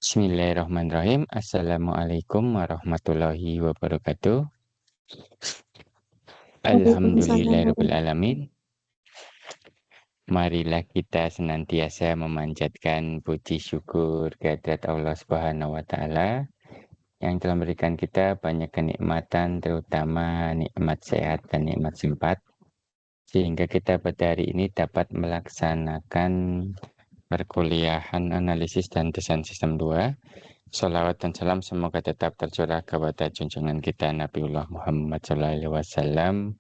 Bismillahirrahmanirrahim. Assalamualaikum warahmatullahi wabarakatuh. Waalaikumsalam. Alhamdulillahirrahmanirrahim. Marilah kita senantiasa memanjatkan puji syukur kehadirat Allah Subhanahu wa Ta'ala yang telah memberikan kita banyak kenikmatan, terutama nikmat sehat dan nikmat sempat, sehingga kita pada hari ini dapat melaksanakan perkuliahan analisis dan desain sistem 2. Sholawat dan salam semoga tetap tercurah kepada junjungan kita Nabiullah Muhammad SAW,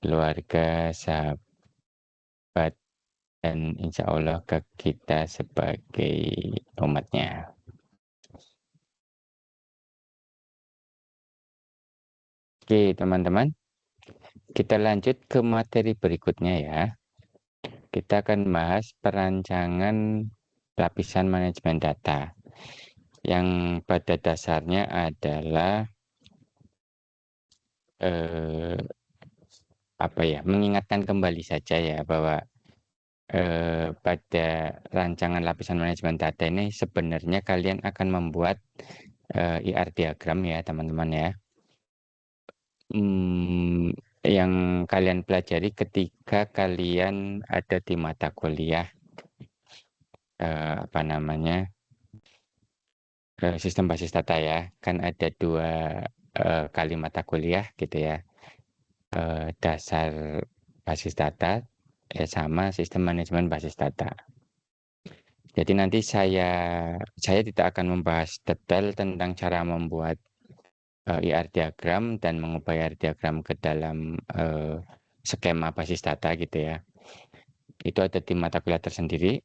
keluarga, sahabat, dan insya Allah ke kita sebagai umatnya. Oke teman-teman, kita lanjut ke materi berikutnya ya. Kita akan bahas perancangan lapisan manajemen data yang pada dasarnya adalah mengingatkan kembali saja ya bahwa pada rancangan lapisan manajemen data ini sebenarnya kalian akan membuat IR diagram ya teman-teman ya. Yang kalian pelajari ketika kalian ada di mata kuliah sistem basis data ya, kan ada 2 kali mata kuliah gitu ya, dasar basis data sama sistem manajemen basis data. Jadi nanti saya tidak akan membahas detail tentang cara membuat IR diagram dan mengubah IR diagram ke dalam skema basis data gitu ya. Itu ada di mata kuliah tersendiri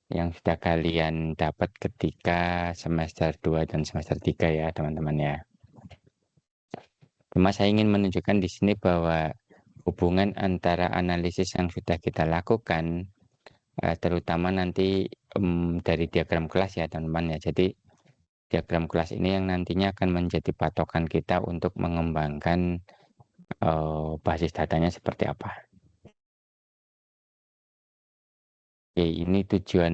yang sudah kalian dapat ketika semester 2 dan semester 3 ya teman-teman ya. Cuma saya ingin menunjukkan di sini bahwa hubungan antara analisis yang sudah kita lakukan, terutama nanti dari diagram kelas ya teman-teman ya. Jadi diagram kelas ini yang nantinya akan menjadi patokan kita untuk mengembangkan basis datanya seperti apa. Oke, ini tujuan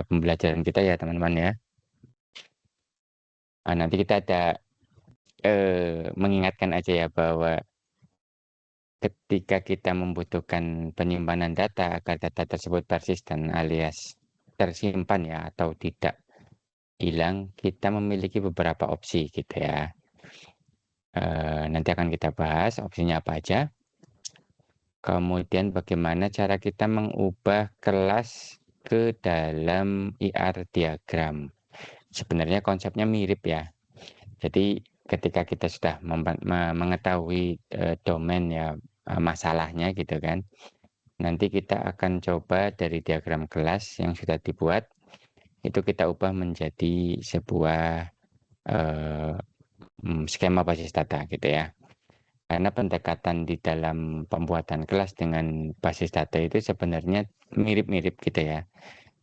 pembelajaran kita ya teman-teman ya. Nanti kita ada mengingatkan aja ya bahwa ketika kita membutuhkan penyimpanan data agar data tersebut persisten alias tersimpan ya atau tidak hilang, kita memiliki beberapa opsi gitu ya. Nanti akan kita bahas opsinya apa aja. Kemudian bagaimana cara kita mengubah kelas ke dalam IR diagram. Sebenarnya konsepnya mirip ya. Jadi ketika kita sudah mengetahui domain ya masalahnya gitu kan, nanti kita akan coba dari diagram kelas yang sudah dibuat itu kita ubah menjadi sebuah skema basis data gitu ya. Karena pendekatan di dalam pembuatan kelas dengan basis data itu sebenarnya mirip-mirip gitu ya.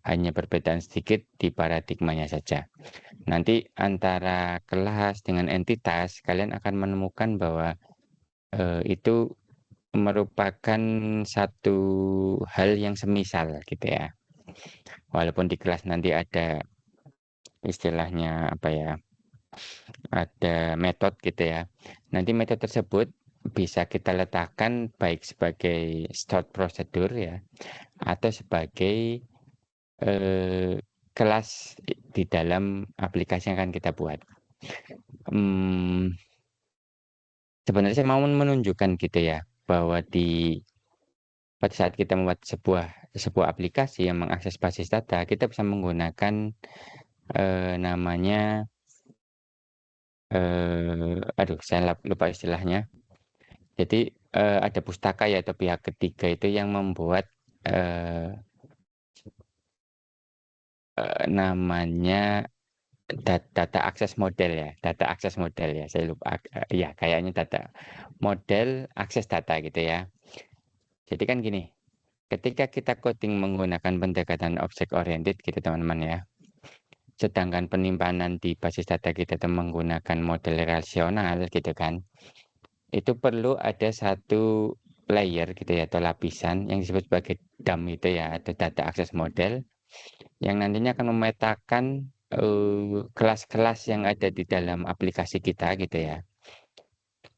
Hanya perbedaan sedikit di paradigmanya saja. Nanti antara kelas dengan entitas, kalian akan menemukan bahwa itu merupakan satu hal yang semisal gitu ya. Walaupun di kelas nanti ada istilahnya ada metode gitu ya. Nanti metode tersebut bisa kita letakkan baik sebagai start prosedur ya, atau sebagai kelas di dalam aplikasi yang akan kita buat. Sebenarnya saya mau menunjukkan gitu ya, bahwa pada saat kita membuat sebuah aplikasi yang mengakses basis data, kita bisa menggunakan namanya saya lupa istilahnya. Jadi ada pustaka ya atau pihak ketiga itu yang membuat namanya data akses model ya, saya lupa ya kayaknya data model akses data gitu ya. Jadi kan gini, ketika kita coding menggunakan pendekatan object oriented gitu teman-teman ya, sedangkan penyimpanan di basis data kita itu menggunakan model relasional gitu kan, itu perlu ada satu layer gitu ya atau lapisan yang disebut sebagai DAM itu ya, atau data akses model, yang nantinya akan memetakan kelas-kelas yang ada di dalam aplikasi kita gitu ya.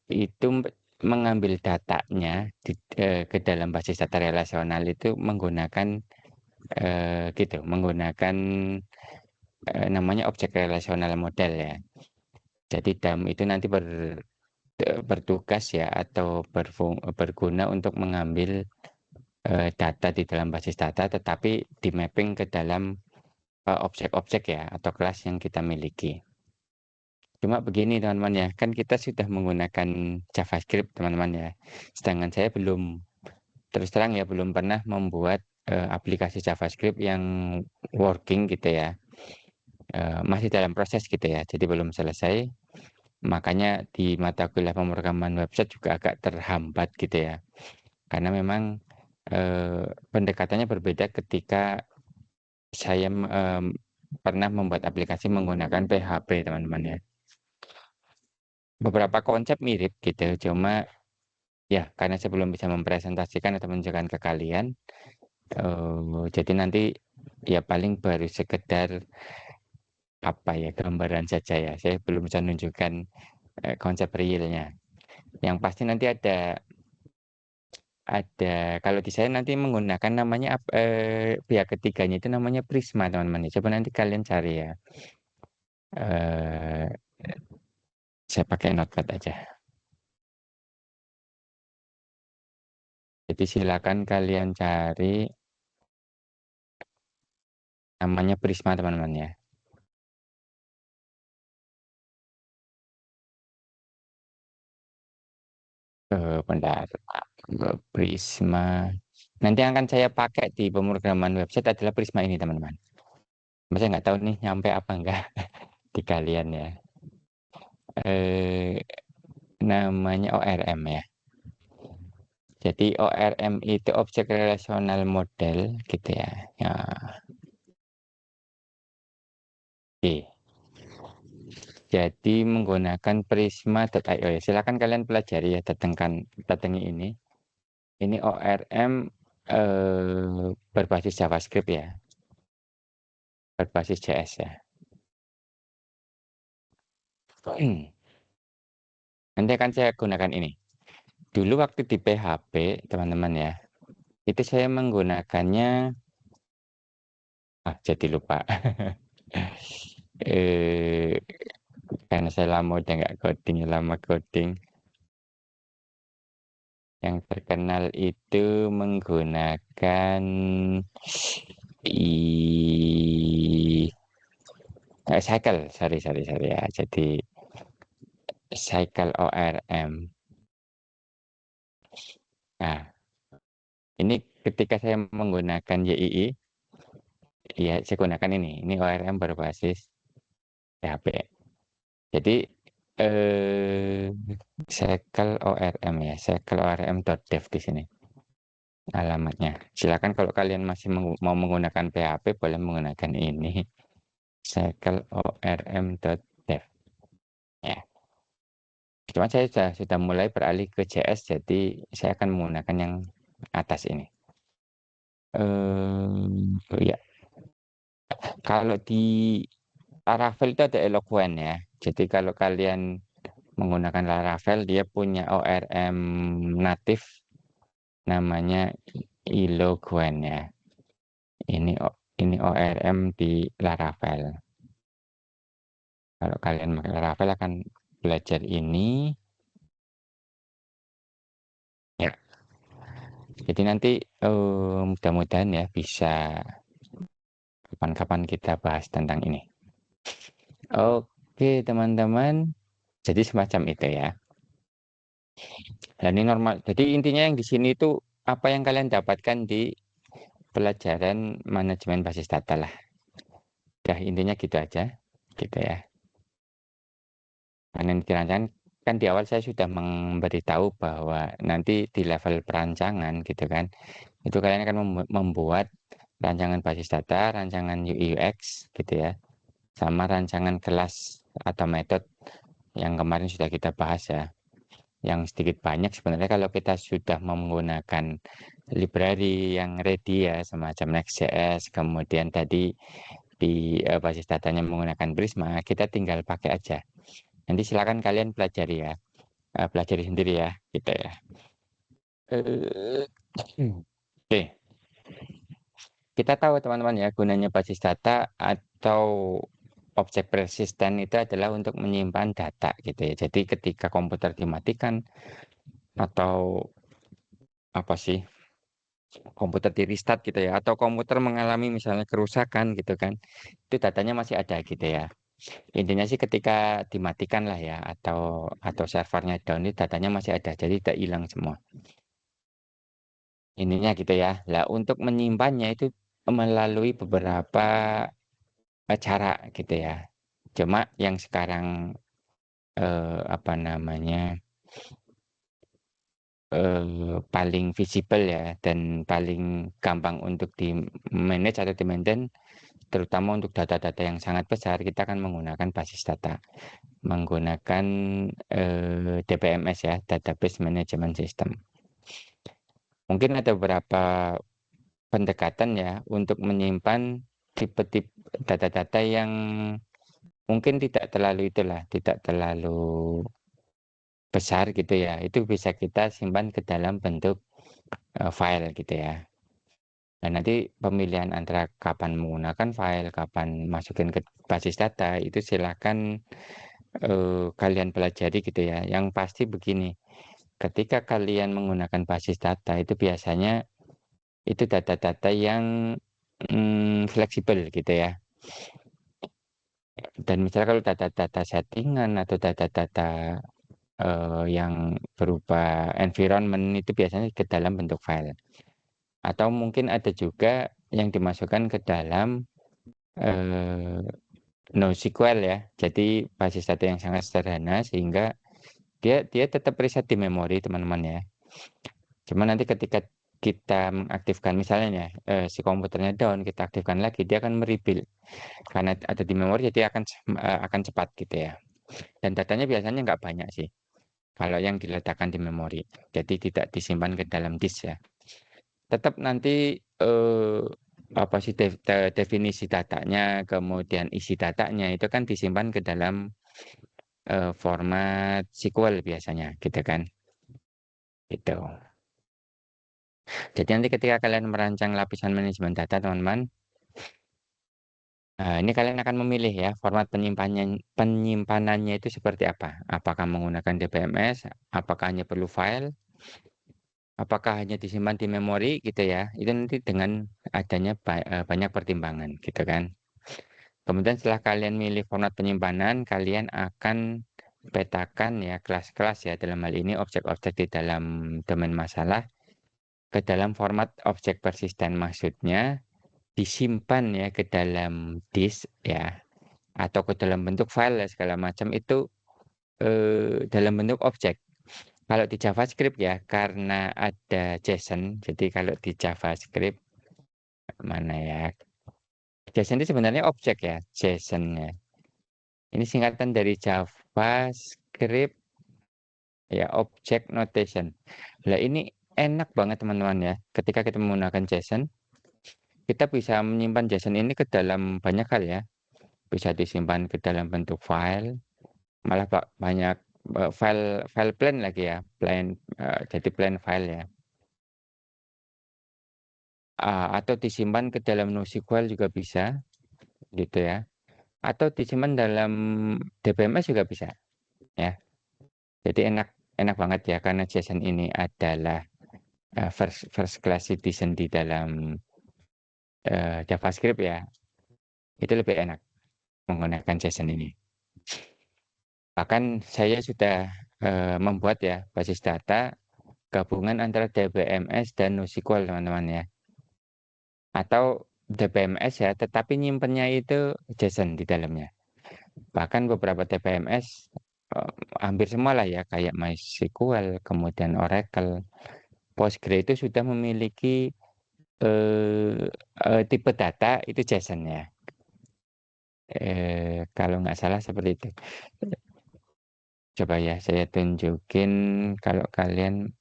Itu mengambil datanya ke dalam basis data relasional itu menggunakan gitu, menggunakan namanya objek relasional model ya. Jadi DAM itu nanti bertugas ya atau berguna untuk mengambil data di dalam basis data tetapi di mapping ke dalam objek-objek ya atau kelas yang kita miliki. Cuma begini teman-teman ya, kan kita sudah menggunakan JavaScript teman-teman ya. Sedangkan saya belum, terus terang ya, belum pernah membuat aplikasi JavaScript yang working gitu ya. Masih dalam proses gitu ya, jadi belum selesai. Makanya di mata kuliah pemrograman website juga agak terhambat gitu ya. Karena memang pendekatannya berbeda ketika saya pernah membuat aplikasi menggunakan PHP teman-teman ya. Beberapa konsep mirip gitu, cuma ya karena saya belum bisa mempresentasikan atau menunjukkan ke kalian, jadi nanti ya paling baru sekedar apa ya gambaran saja ya. Saya belum bisa menunjukkan konsep realnya. Yang pasti nanti ada kalau di saya nanti menggunakan namanya pihak ketiganya itu namanya Prisma teman-teman. Coba nanti kalian cari ya. Eh, saya pakai notepad aja. Jadi silakan kalian cari namanya Prisma teman-teman ya. Bentar, Prisma. Nanti yang akan saya pakai di pemrograman website adalah Prisma ini teman-teman. Saya nggak tahu nih nyampe apa enggak di kalian ya. Eh, namanya ORM ya. Jadi ORM itu Object Relational Model gitu ya. Ya, oke. Jadi menggunakan prisma.io ya. Silakan kalian pelajari ya, datangi ini. Ini ORM berbasis JavaScript ya, berbasis JS ya. Nanti akan saya gunakan ini. Dulu waktu di PHP, teman-teman ya, itu saya menggunakannya, jadi lupa. eh, karena saya lama udah nggak coding, lama coding. Yang terkenal itu menggunakan cycle, sorry ya. Jadi cycle ORM. Nah, ini ketika saya menggunakan YII, ya saya gunakan ini ORM berbasis PHP. Jadi cycle ORM ya, cycle ORM.dev di sini alamatnya. Silakan kalau kalian masih mau menggunakan PHP boleh menggunakan ini cycle ORM.dev ya. Cuma saya sudah mulai beralih ke JS jadi saya akan menggunakan yang atas ini. Ya, kalau di Laravel itu ada Eloquent ya. Jadi kalau kalian menggunakan Laravel dia punya ORM natif namanya Eloquent ya. Ini ORM di Laravel. Kalau kalian pakai Laravel akan belajar ini. Ya. Jadi nanti mudah-mudahan ya bisa kapan-kapan kita bahas tentang ini. Oke teman-teman. Jadi semacam itu ya. Dan ini normal. Jadi intinya yang di sini itu apa yang kalian dapatkan di pelajaran manajemen basis data lah. Ya intinya gitu aja. Gitu ya. Karena dirancang kan di awal saya sudah memberitahu bahwa nanti di level perancangan gitu kan. Itu kalian akan membuat rancangan basis data, rancangan UI UX gitu ya. Sama rancangan kelas atau metode yang kemarin sudah kita bahas ya. Yang sedikit banyak sebenarnya kalau kita sudah menggunakan library yang ready ya, semacam Next.js, kemudian tadi di basis datanya menggunakan Prisma, kita tinggal pakai aja. Nanti silakan kalian pelajari ya, pelajari sendiri ya, gitu ya. Oke, kita tahu teman-teman ya, gunanya basis data atau objek persisten itu adalah untuk menyimpan data gitu ya. Jadi ketika komputer dimatikan atau apa sih, komputer di restart gitu ya, atau komputer mengalami misalnya kerusakan gitu kan, itu datanya masih ada gitu ya. Intinya sih ketika dimatikan lah ya, atau servernya down, itu datanya masih ada, jadi tidak hilang semua. Ininya gitu ya. Lah untuk menyimpannya itu melalui beberapa cara gitu ya. Cuma yang sekarang apa namanya, paling visible ya dan paling gampang untuk di-manage atau di-maintain, terutama untuk data-data yang sangat besar, kita akan menggunakan basis data, menggunakan DBMS ya, Database Management System. Mungkin ada beberapa pendekatan ya untuk menyimpan tipe-tipe data-data yang mungkin tidak terlalu itulah, tidak terlalu besar gitu ya. Itu bisa kita simpan ke dalam bentuk file gitu ya. Dan nanti pemilihan antara kapan menggunakan file, kapan masukin ke basis data, itu silakan kalian pelajari gitu ya. Yang pasti begini, ketika kalian menggunakan basis data itu biasanya itu data-data yang fleksibel gitu ya. Dan misalnya kalau data-data settingan atau data-data yang berupa environment itu biasanya ke dalam bentuk file. Atau mungkin ada juga yang dimasukkan ke dalam NoSQL ya. Jadi basis data yang sangat sederhana sehingga dia tetap riset di memori teman-teman ya. Cuma nanti ketika kita mengaktifkan misalnya si komputernya down, kita aktifkan lagi, dia akan merebuild karena ada di memori, jadi akan cepat gitu ya. Dan datanya biasanya nggak banyak sih kalau yang diletakkan di memori, jadi tidak disimpan ke dalam disk ya. Tetap nanti apa sih definisi datanya, kemudian isi datanya itu kan disimpan ke dalam format SQL biasanya gitu kan. Gitu. Jadi nanti ketika kalian merancang lapisan manajemen data teman-teman, ini kalian akan memilih ya format penyimpanannya itu seperti apa. Apakah menggunakan DBMS, apakah hanya perlu file, apakah hanya disimpan di memori gitu ya. Itu nanti dengan adanya banyak pertimbangan gitu kan. Kemudian setelah kalian milih format penyimpanan, kalian akan petakan ya kelas-kelas ya, dalam hal ini objek-objek di dalam domain masalah ke dalam format objek persisten, maksudnya disimpan ya ke dalam disk ya, atau ke dalam bentuk file ya, segala macam itu dalam bentuk objek. Kalau di JavaScript ya, karena ada JSON, jadi kalau di JavaScript mana ya, JSON itu sebenarnya objek ya, JSON ya. Ini singkatan dari JavaScript ya, Object Notation. Nah ini enak banget teman-teman ya, ketika kita menggunakan JSON, kita bisa menyimpan JSON ini ke dalam banyak hal ya. Bisa disimpan ke dalam bentuk file, malah banyak file plain lagi ya, jadi plain file ya. Atau disimpan ke dalam NoSQL juga bisa, gitu ya. Atau disimpan dalam DBMS juga bisa, ya. Jadi enak enak banget ya, karena JSON ini adalah first class citizen di dalam JavaScript ya. Itu lebih enak menggunakan JSON ini. Bahkan saya sudah membuat ya basis data gabungan antara DBMS dan NoSQL teman-teman ya. Atau DBMS ya, tetapi nyimpennya itu JSON di dalamnya. Bahkan beberapa DBMS hampir semua lah ya, kayak MySQL, kemudian Oracle, Postgre itu sudah memiliki tipe data itu JSON ya. Kalau nggak salah seperti itu. Coba ya saya tunjukin kalau kalian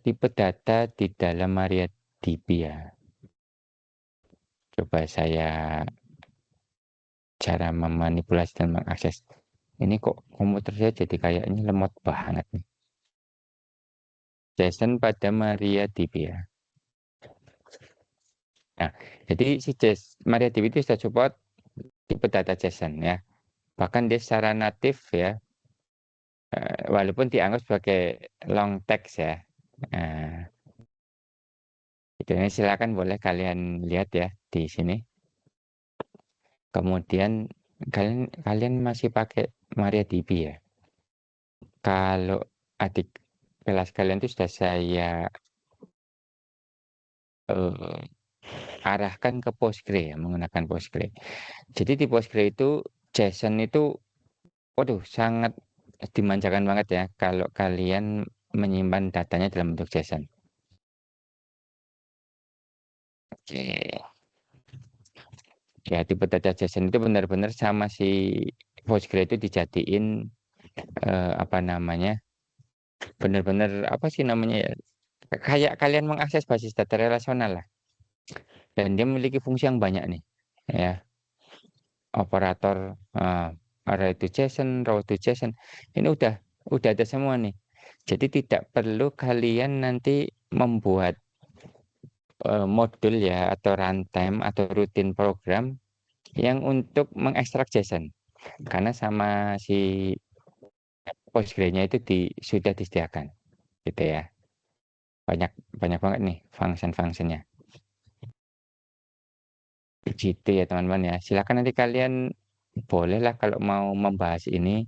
tipe data di dalam MariaDB ya. Coba saya cara memanipulasi dan mengakses. Ini kok komputer saya jadi kayaknya lemot banget nih. JSON pada MariaDB ya. Nah, jadi si MariaDB itu sudah support tipe data JSON ya. Bahkan dia secara natif ya, walaupun dianggap sebagai long text ya. Nah, itu ini silakan boleh kalian lihat ya di sini. Kemudian kalian masih pakai MariaDB ya. Kalau adik kelas kalian itu sudah saya arahkan ke Postgre ya, menggunakan Postgre. Jadi di Postgre itu JSON itu, waduh, sangat dimanjakan banget ya kalau kalian menyimpan datanya dalam bentuk JSON. Oke. Ya, tipe data JSON itu benar-benar sama si Postgre itu dijadiin apa namanya? Benar-benar apa sih namanya ya? Kayak kalian mengakses basis data relasional lah. Dan dia memiliki fungsi yang banyak nih. Ya, operator array to JSON, row to JSON. Ini udah ada semua nih. Jadi tidak perlu kalian nanti membuat modul ya atau runtime atau rutin program yang untuk mengekstrak JSON. Karena sama si Postgre-nya itu sudah disediakan gitu ya. Banyak banyak banget nih function-functionnya. Gitu ya teman-teman ya. Silakan nanti kalian bolehlah kalau mau membahas ini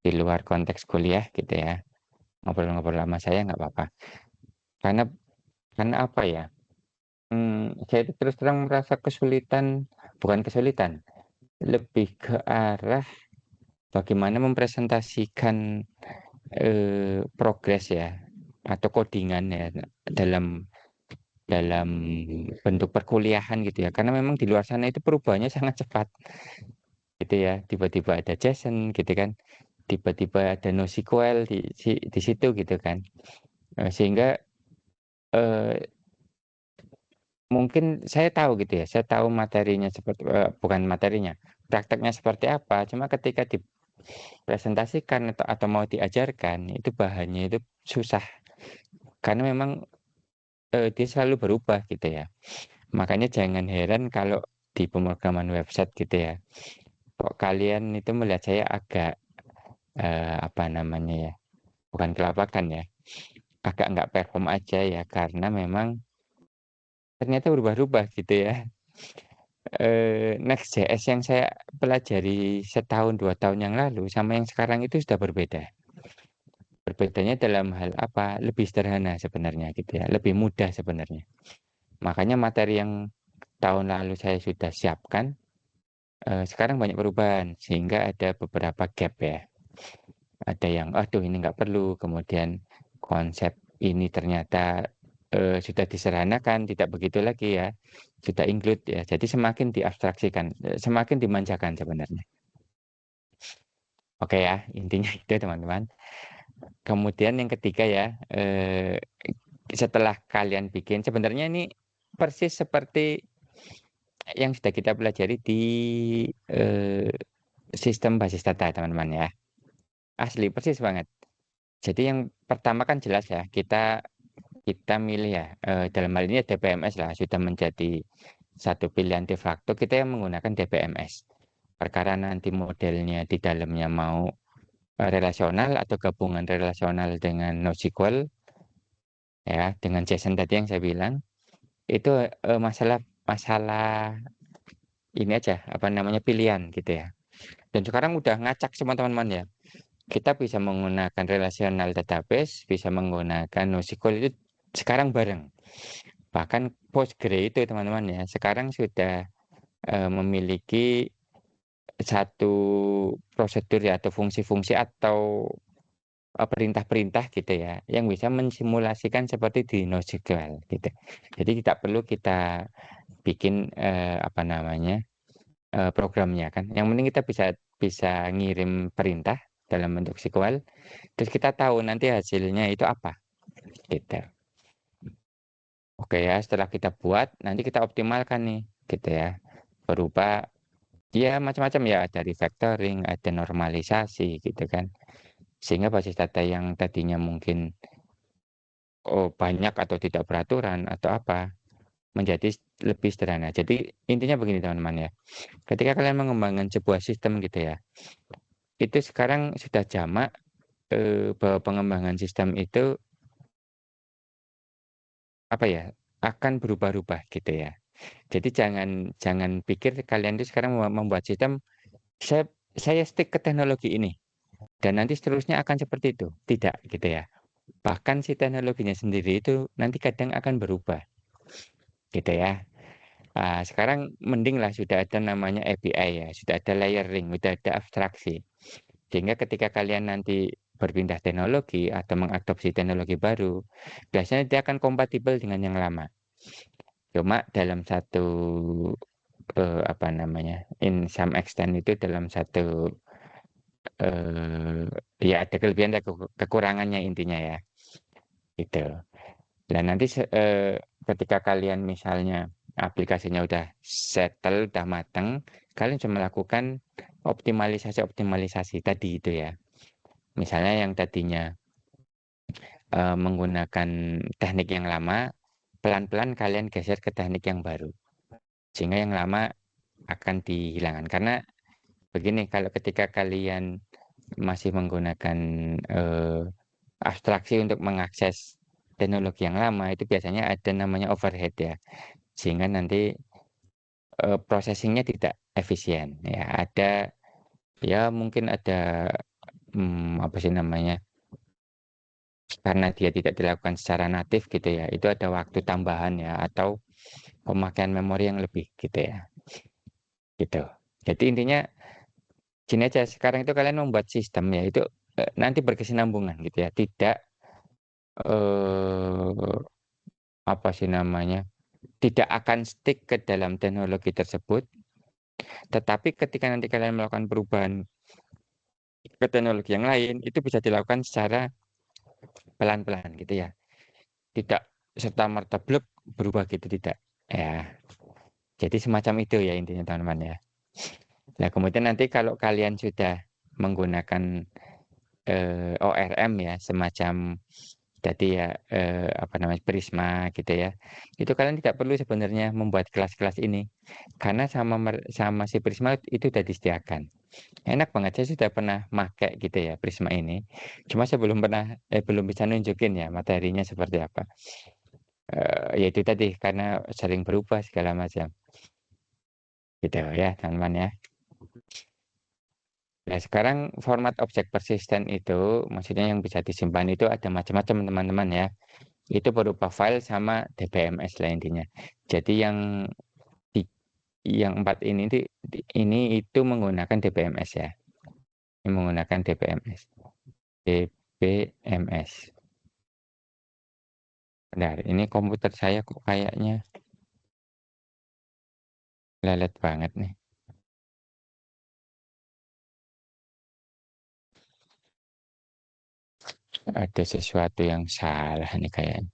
di luar konteks kuliah gitu ya. Ngobrol-ngobrol sama saya nggak apa-apa. Karena karena apa ya? Saya itu terus terang merasa kesulitan, bukan kesulitan, lebih ke arah bagaimana mempresentasikan progres ya atau codingan ya dalam dalam bentuk perkuliahan gitu ya. Karena memang di luar sana itu perubahannya sangat cepat gitu ya. Tiba-tiba ada JSON gitu kan. Tiba-tiba ada NoSQL di situ gitu kan. Sehingga eh, mungkin saya tahu gitu ya, saya tahu materinya seperti bukan materinya, prakteknya seperti apa. Cuma ketika dipresentasikan atau mau diajarkan, itu bahannya itu susah karena memang dia selalu berubah gitu ya. Makanya jangan heran kalau di pemrograman website gitu ya, kok kalian itu melihat saya agak apa namanya ya, bukan kelabakan ya, agak nggak perform aja ya karena memang ternyata berubah-ubah gitu ya. Next.js yang saya pelajari setahun 2 tahun yang lalu sama yang sekarang itu sudah berbeda. Berbedanya dalam hal apa? Lebih sederhana sebenarnya gitu ya, lebih mudah sebenarnya. Makanya materi yang tahun lalu saya sudah siapkan, sekarang banyak perubahan sehingga ada beberapa gap ya. Ada yang, aduh ini nggak perlu, kemudian konsep ini ternyata sudah disederhanakan, tidak begitu lagi ya, sudah include ya. Jadi semakin diabstraksikan, semakin dimanjakan sebenarnya. Oke ya, intinya itu teman-teman. Kemudian yang ketiga ya, setelah kalian bikin, sebenarnya ini persis seperti yang sudah kita pelajari di eh, sistem basis data teman-teman ya. Asli persis banget. Jadi yang pertama kan jelas ya, kita milih ya, dalam hal ini DBMS lah, sudah menjadi satu pilihan de facto, kita yang menggunakan DBMS. Perkara nanti modelnya di dalamnya mau relasional atau gabungan relasional dengan NoSQL, ya, dengan JSON tadi yang saya bilang, itu masalah masalah ini aja, apa namanya, pilihan gitu ya. Dan sekarang udah ngacak semua teman-teman ya. Kita bisa menggunakan relational database, bisa menggunakan NoSQL itu sekarang bareng. Bahkan Postgre itu teman-teman ya, sekarang sudah memiliki satu prosedur ya atau fungsi-fungsi atau perintah-perintah gitu ya, yang bisa mensimulasikan seperti di NoSQL gitu. Jadi tidak perlu kita bikin apa namanya programnya kan. Yang penting kita bisa bisa ngirim perintah dalam bentuk SQL, terus kita tahu nanti hasilnya itu apa gitu. Oke ya, setelah kita buat, nanti kita optimalkan nih, gitu ya. Berupa, ya macam-macam ya, ada refactoring, ada normalisasi, gitu kan. Sehingga basis data yang tadinya mungkin banyak atau tidak beraturan atau apa, menjadi lebih sederhana. Jadi intinya begini teman-teman ya, ketika kalian mengembangkan sebuah sistem gitu ya, itu sekarang sudah jamak bahwa pengembangan sistem itu apa ya, akan berubah-ubah gitu ya. Jadi jangan jangan pikir kalian itu sekarang membuat sistem, saya saya stick ke teknologi ini dan nanti seterusnya akan seperti itu. Tidak gitu ya. Bahkan si teknologinya sendiri itu nanti kadang akan berubah gitu ya. Sekarang mendinglah sudah ada namanya API ya, sudah ada layering, sudah ada abstraksi. Sehingga ketika kalian nanti berpindah teknologi atau mengadopsi teknologi baru, biasanya dia akan kompatibel dengan yang lama. Cuma dalam satu apa namanya, in some extent itu dalam satu ya ada kelebihan dan kekurangannya intinya ya, gitu. Dan nanti ketika kalian misalnya aplikasinya udah settle, udah mateng, kalian cuma melakukan optimalisasi-optimalisasi tadi itu ya. Misalnya yang tadinya menggunakan teknik yang lama, pelan-pelan kalian geser ke teknik yang baru. Sehingga yang lama akan dihilangkan. Karena begini, kalau ketika kalian masih menggunakan abstraksi untuk mengakses teknologi yang lama, itu biasanya ada namanya overhead ya. Sehingga nanti processing-nya tidak efisien ya. Ada ya mungkin ada apa sih namanya? Karena dia tidak dilakukan secara natif gitu ya. Itu ada waktu tambahan ya atau pemakaian memori yang lebih gitu ya. Gitu. Jadi intinya gini aja, sekarang itu kalian membuat sistem ya itu nanti berkesinambungan gitu ya. Tidak eh apa sih namanya? Tidak akan stick ke dalam teknologi tersebut, tetapi ketika nanti kalian melakukan perubahan ke teknologi yang lain, itu bisa dilakukan secara pelan-pelan gitu ya. Tidak serta-merta blek berubah gitu, tidak. Ya, jadi semacam itu ya intinya teman-teman ya. Nah, kemudian nanti kalau kalian sudah menggunakan ORM ya, semacam jadi ya apa namanya Prisma gitu ya. Itu kalian tidak perlu sebenarnya membuat kelas-kelas ini karena sama si Prisma itu sudah disediakan. Enak banget, saya sudah pernah pakai gitu ya Prisma ini. Cuma saya belum bisa nunjukin ya materinya seperti apa. Ya itu tadi karena sering berubah segala macam. Gitu ya teman-teman ya. Nah sekarang format objek persisten itu maksudnya yang bisa disimpan itu ada macam-macam teman-teman ya. Itu berupa file sama DBMS lah intinya. Jadi di- yang empat ini itu menggunakan DBMS ya. Ini menggunakan DBMS. DBMS. Bentar, ini komputer saya kok kayaknya lelet banget nih. Ada sesuatu yang salah nih kayaknya.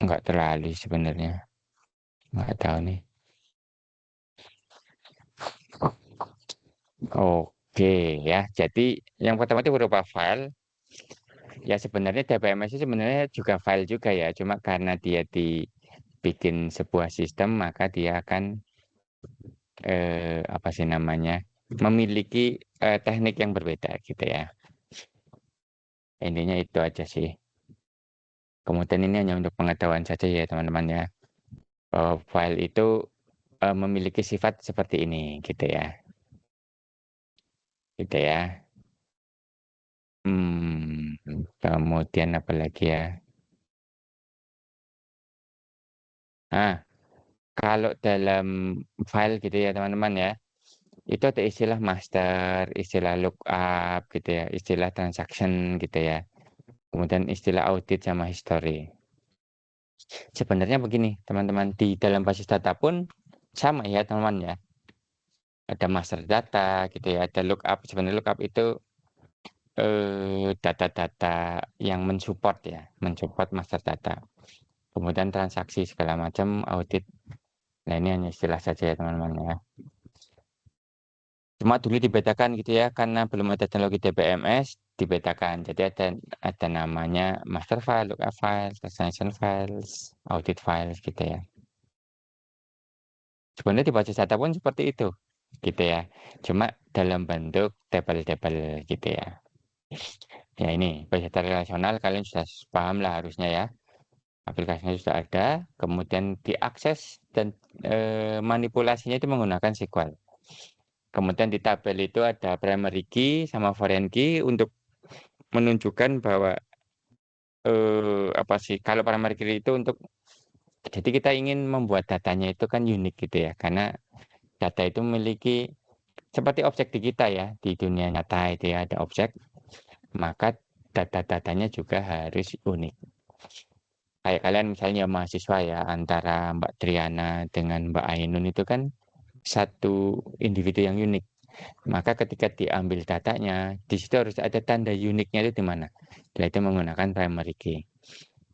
Enggak terlalu sebenarnya. Enggak tahu nih. Oke ya, jadi yang pertama itu berupa file. Ya sebenarnya DBMS itu sebenarnya juga file juga ya, cuma karena dia dibikin sebuah sistem, maka dia akan apa sih namanya, memiliki teknik yang berbeda gitu ya. Intinya itu aja sih. Kemudian ini hanya untuk pengetahuan saja ya teman-teman ya. Bahwa file itu memiliki sifat seperti ini gitu ya. Gitu ya. Kemudian apa lagi ya? Ah, kalau dalam file gitu ya teman-teman ya, itu ada istilah master, istilah lookup gitu ya, istilah transaction gitu ya. Kemudian istilah audit sama history. Sebenarnya begini teman-teman, di dalam basis data pun sama ya teman-teman ya. Ada master data gitu ya, ada lookup. Sebenarnya lookup itu data-data yang mensupport ya, mensupport master data. Kemudian transaksi segala macam, audit. Nah ini hanya istilah saja ya teman-teman ya. Cuma dulu dibedakan gitu ya, karena belum ada teknologi DBMS, dibedakan. Jadi ada namanya master file, lookup file, transaction files, audit files gitu ya. Sebenarnya di basis data pun seperti itu, gitu ya. Cuma dalam bentuk tabel-tabel gitu ya. Ya ini, basis data relasional kalian sudah paham lah harusnya ya. Aplikasinya sudah ada, kemudian diakses dan manipulasinya itu menggunakan SQL. Kemudian di tabel itu ada primary key sama foreign key untuk menunjukkan bahwa apa sih, kalau primary key itu untuk, jadi kita ingin membuat datanya itu kan unik gitu ya, karena data itu memiliki seperti objek di kita ya, di dunia nyata itu ya ada objek, maka data-datanya juga harus unik. Kayak kalian misalnya mahasiswa ya, antara Mbak Triana dengan Mbak Ainun itu kan satu individu yang unik. Maka ketika diambil datanya, di situ harus ada tanda uniknya itu di mana. Nah, itu menggunakan primary key.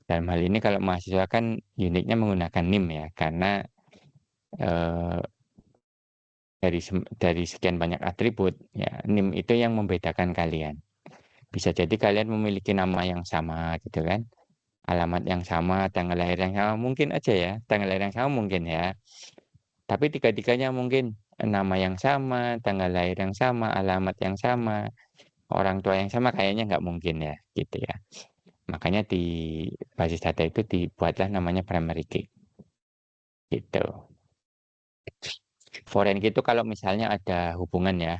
Dalam hal ini kalau mahasiswa kan uniknya menggunakan NIM ya, karena eh, dari sekian banyak atribut ya, NIM itu yang membedakan kalian. Bisa jadi kalian memiliki nama yang sama gitu kan, alamat yang sama, tanggal lahir yang sama, mungkin aja ya, tanggal lahir yang sama mungkin ya. Tapi tiga-tiganya mungkin nama yang sama, tanggal lahir yang sama, alamat yang sama, orang tua yang sama kayaknya nggak mungkin ya, gitu ya. Makanya di basis data itu dibuatlah namanya primary key, gitu. Foreign key itu kalau misalnya ada hubungan ya.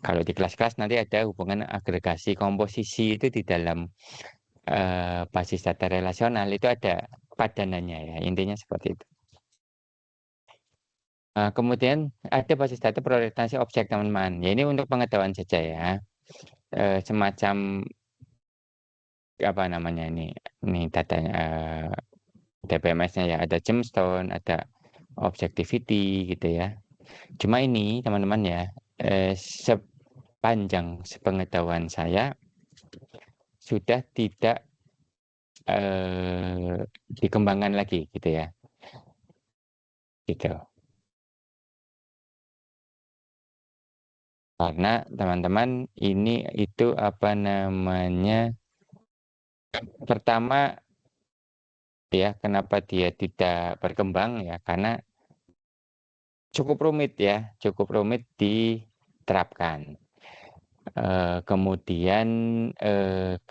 Kalau di kelas-kelas nanti ada hubungan agregasi komposisi itu di dalam basis data relasional itu ada padanannya ya, intinya seperti itu. Kemudian ada basis data berorientasi objek teman-teman. Ya ini untuk pengetahuan saja ya. Semacam apa namanya ini datanya DBMS-nya ya, ada gemstone, ada objectivity gitu ya. Cuma ini teman-teman ya, sepanjang sepengetahuan saya sudah tidak dikembangkan lagi gitu ya, gitu. Karena teman-teman ini itu apa namanya, pertama ya kenapa dia tidak berkembang ya, karena cukup rumit ya, cukup rumit diterapkan. Kemudian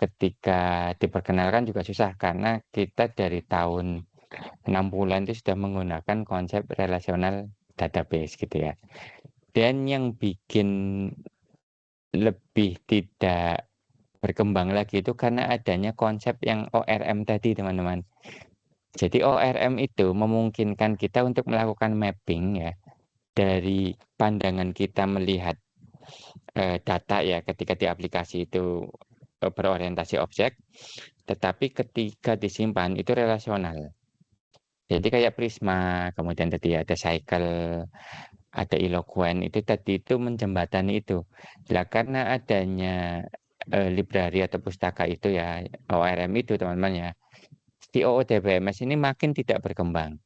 ketika diperkenalkan juga susah karena kita dari tahun 60-an itu sudah menggunakan konsep relational database gitu ya. Dan yang bikin lebih tidak berkembang lagi itu karena adanya konsep yang ORM tadi teman-teman. Jadi ORM itu memungkinkan kita untuk melakukan mapping ya dari pandangan kita melihat data ya ketika di aplikasi itu berorientasi objek, tetapi ketika disimpan itu relasional. Jadi kayak Prisma, kemudian tadi ada Cycle, ada Eloquent, itu tadi itu menjembatani itu. Nah, karena adanya library atau pustaka itu ya, ORM itu teman-teman ya, si OODBMS ini makin tidak berkembang.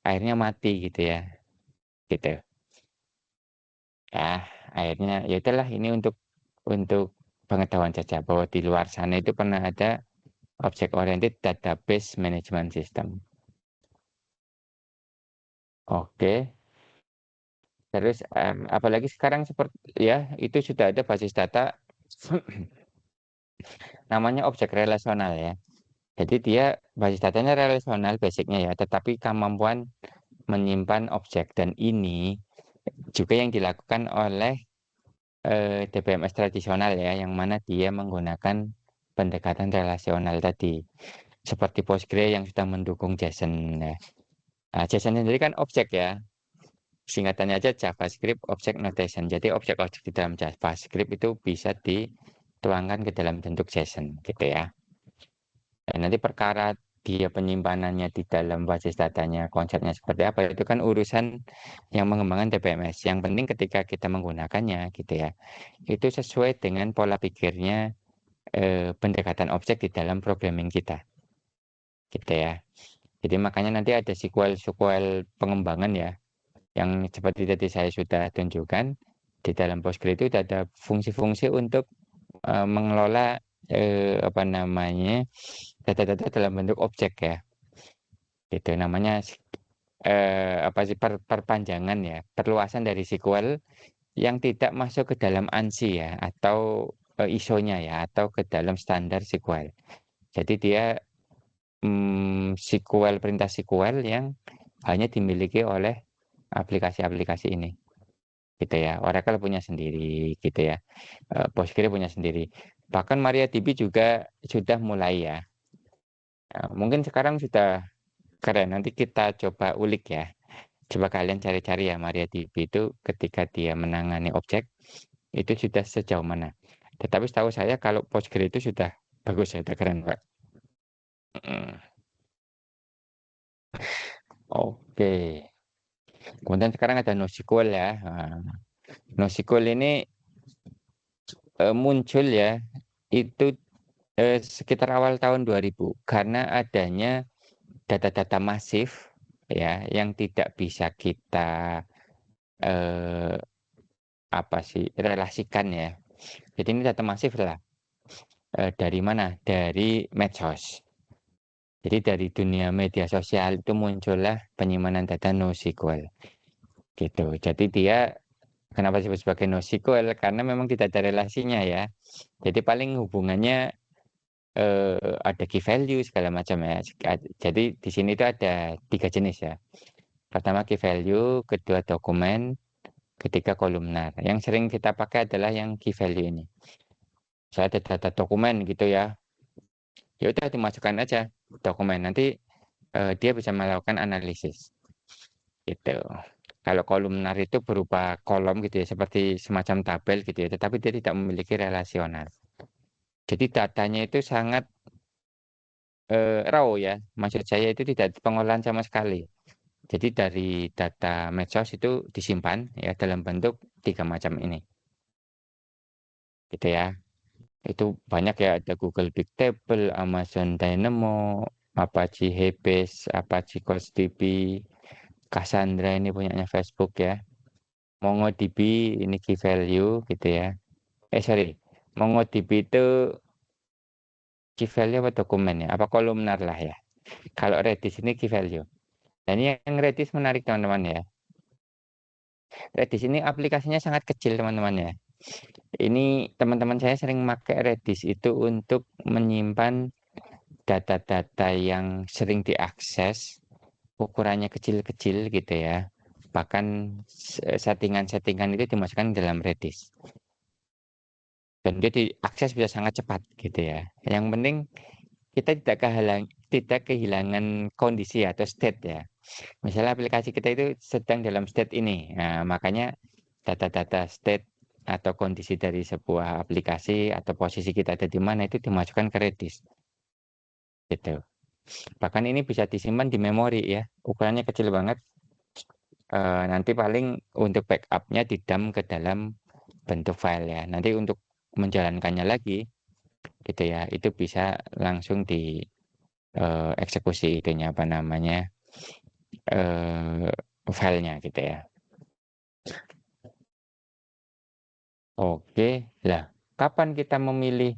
Akhirnya mati gitu ya, gitu. Ya, akhirnya ya itulah ini untuk pengetahuan saja bahwa di luar sana itu pernah ada Object Oriented Database Management System. Oke, terus apalagi sekarang seperti ya itu sudah ada basis data namanya objek relasional ya. Jadi dia basis datanya relasional basicnya ya, tetapi kemampuan menyimpan objek dan ini juga yang dilakukan oleh DBMS tradisional ya, yang mana dia menggunakan pendekatan relasional tadi. Seperti Postgre yang sudah mendukung JSON ya. Nah, JSON sendiri kan objek ya. Singkatannya aja JavaScript Object Notation. Jadi objek-objek di dalam JavaScript itu bisa dituangkan ke dalam bentuk JSON gitu ya. Dan nanti perkara dia penyimpanannya di dalam basis datanya, konsepnya seperti apa, itu kan urusan yang mengembangkan TPMS. Yang penting ketika kita menggunakannya gitu ya, itu sesuai dengan pola pikirnya pendekatan objek di dalam programming kita, gitu ya. Jadi makanya nanti ada sequel pengembangan ya, yang seperti tadi saya sudah tunjukkan di dalam Postgre itu ada fungsi-fungsi untuk mengelola apa namanya data-data dalam bentuk objek ya. Itu namanya apa sih perpanjangan ya, perluasan dari SQL yang tidak masuk ke dalam ANSI ya atau ISO-nya ya atau ke dalam standar SQL. Jadi dia SQL perintah SQL yang hanya dimiliki oleh aplikasi-aplikasi ini gitu ya. Oracle punya sendiri gitu ya. Postgre punya sendiri. Bahkan MariaDB juga sudah mulai ya. Mungkin sekarang sudah keren. Nanti kita coba ulik ya. Coba kalian cari-cari ya MariaDB itu ketika dia menangani objek itu sudah sejauh mana. Tetapi setahu saya kalau Postgre itu sudah bagus ya, sudah keren Pak. Oke. Kemudian sekarang ada NoSQL ya. NoSQL ini muncul ya itu sekitar awal tahun 2000 karena adanya data-data masif ya yang tidak bisa kita eh, apa sih relasikan ya. Jadi ini data masif lah. Dari mana? Dari medsos. Jadi dari dunia media sosial itu muncullah penyimpanan data NoSQL gitu. Jadi dia kenapa disebut sebagai NoSQL? Karena memang tidak ada relasinya ya. Jadi paling hubungannya ada key value segala macam ya. Jadi di sini itu ada 3 jenis ya. Pertama key value, kedua dokumen, ketiga kolumnar. Yang sering kita pakai adalah yang key value ini. Saya ada data dokumen gitu ya. Ya udah dimasukkan aja dokumen. Nanti dia bisa melakukan analisis gitu. Kalau kolumnar itu berupa kolom gitu ya, seperti semacam tabel gitu ya, tetapi dia tidak memiliki relasional. Jadi datanya itu sangat raw ya, maksud saya itu tidak pengolahan sama sekali. Jadi dari data medsos itu disimpan ya dalam bentuk 3 macam ini, gitu ya. Itu banyak ya, ada Google Bigtable, Amazon Dynamo, Apache Hibernate, Apache CouchDB, Cassandra ini punyanya Facebook ya. MongoDB ini key value gitu ya. Sorry, MongoDB itu key value apa dokumen ya? Apa kolumnar lah ya. Kalau Redis ini key value. Dan ini yang Redis menarik teman-teman ya. Redis ini aplikasinya sangat kecil teman-teman ya. Ini teman-teman saya sering pakai Redis itu untuk menyimpan data-data yang sering diakses, ukurannya kecil-kecil gitu ya. Bahkan settingan-settingan itu dimasukkan dalam Redis. Dan dia diakses bisa sangat cepat gitu ya. Yang penting kita tidak kehilangan kondisi atau state ya. Misalnya aplikasi kita itu sedang dalam state ini. Nah, makanya data-data state atau kondisi dari sebuah aplikasi atau posisi kita ada di mana itu dimasukkan ke Redis. Gitu. Bahkan ini bisa disimpan di memori ya. Ukurannya kecil banget. Nanti paling untuk backupnya didump ke dalam bentuk file ya. Nanti untuk menjalankannya lagi gitu ya. Itu bisa langsung di eksekusi itunya apa namanya filenya gitu ya. Oke, lah kapan kita memilih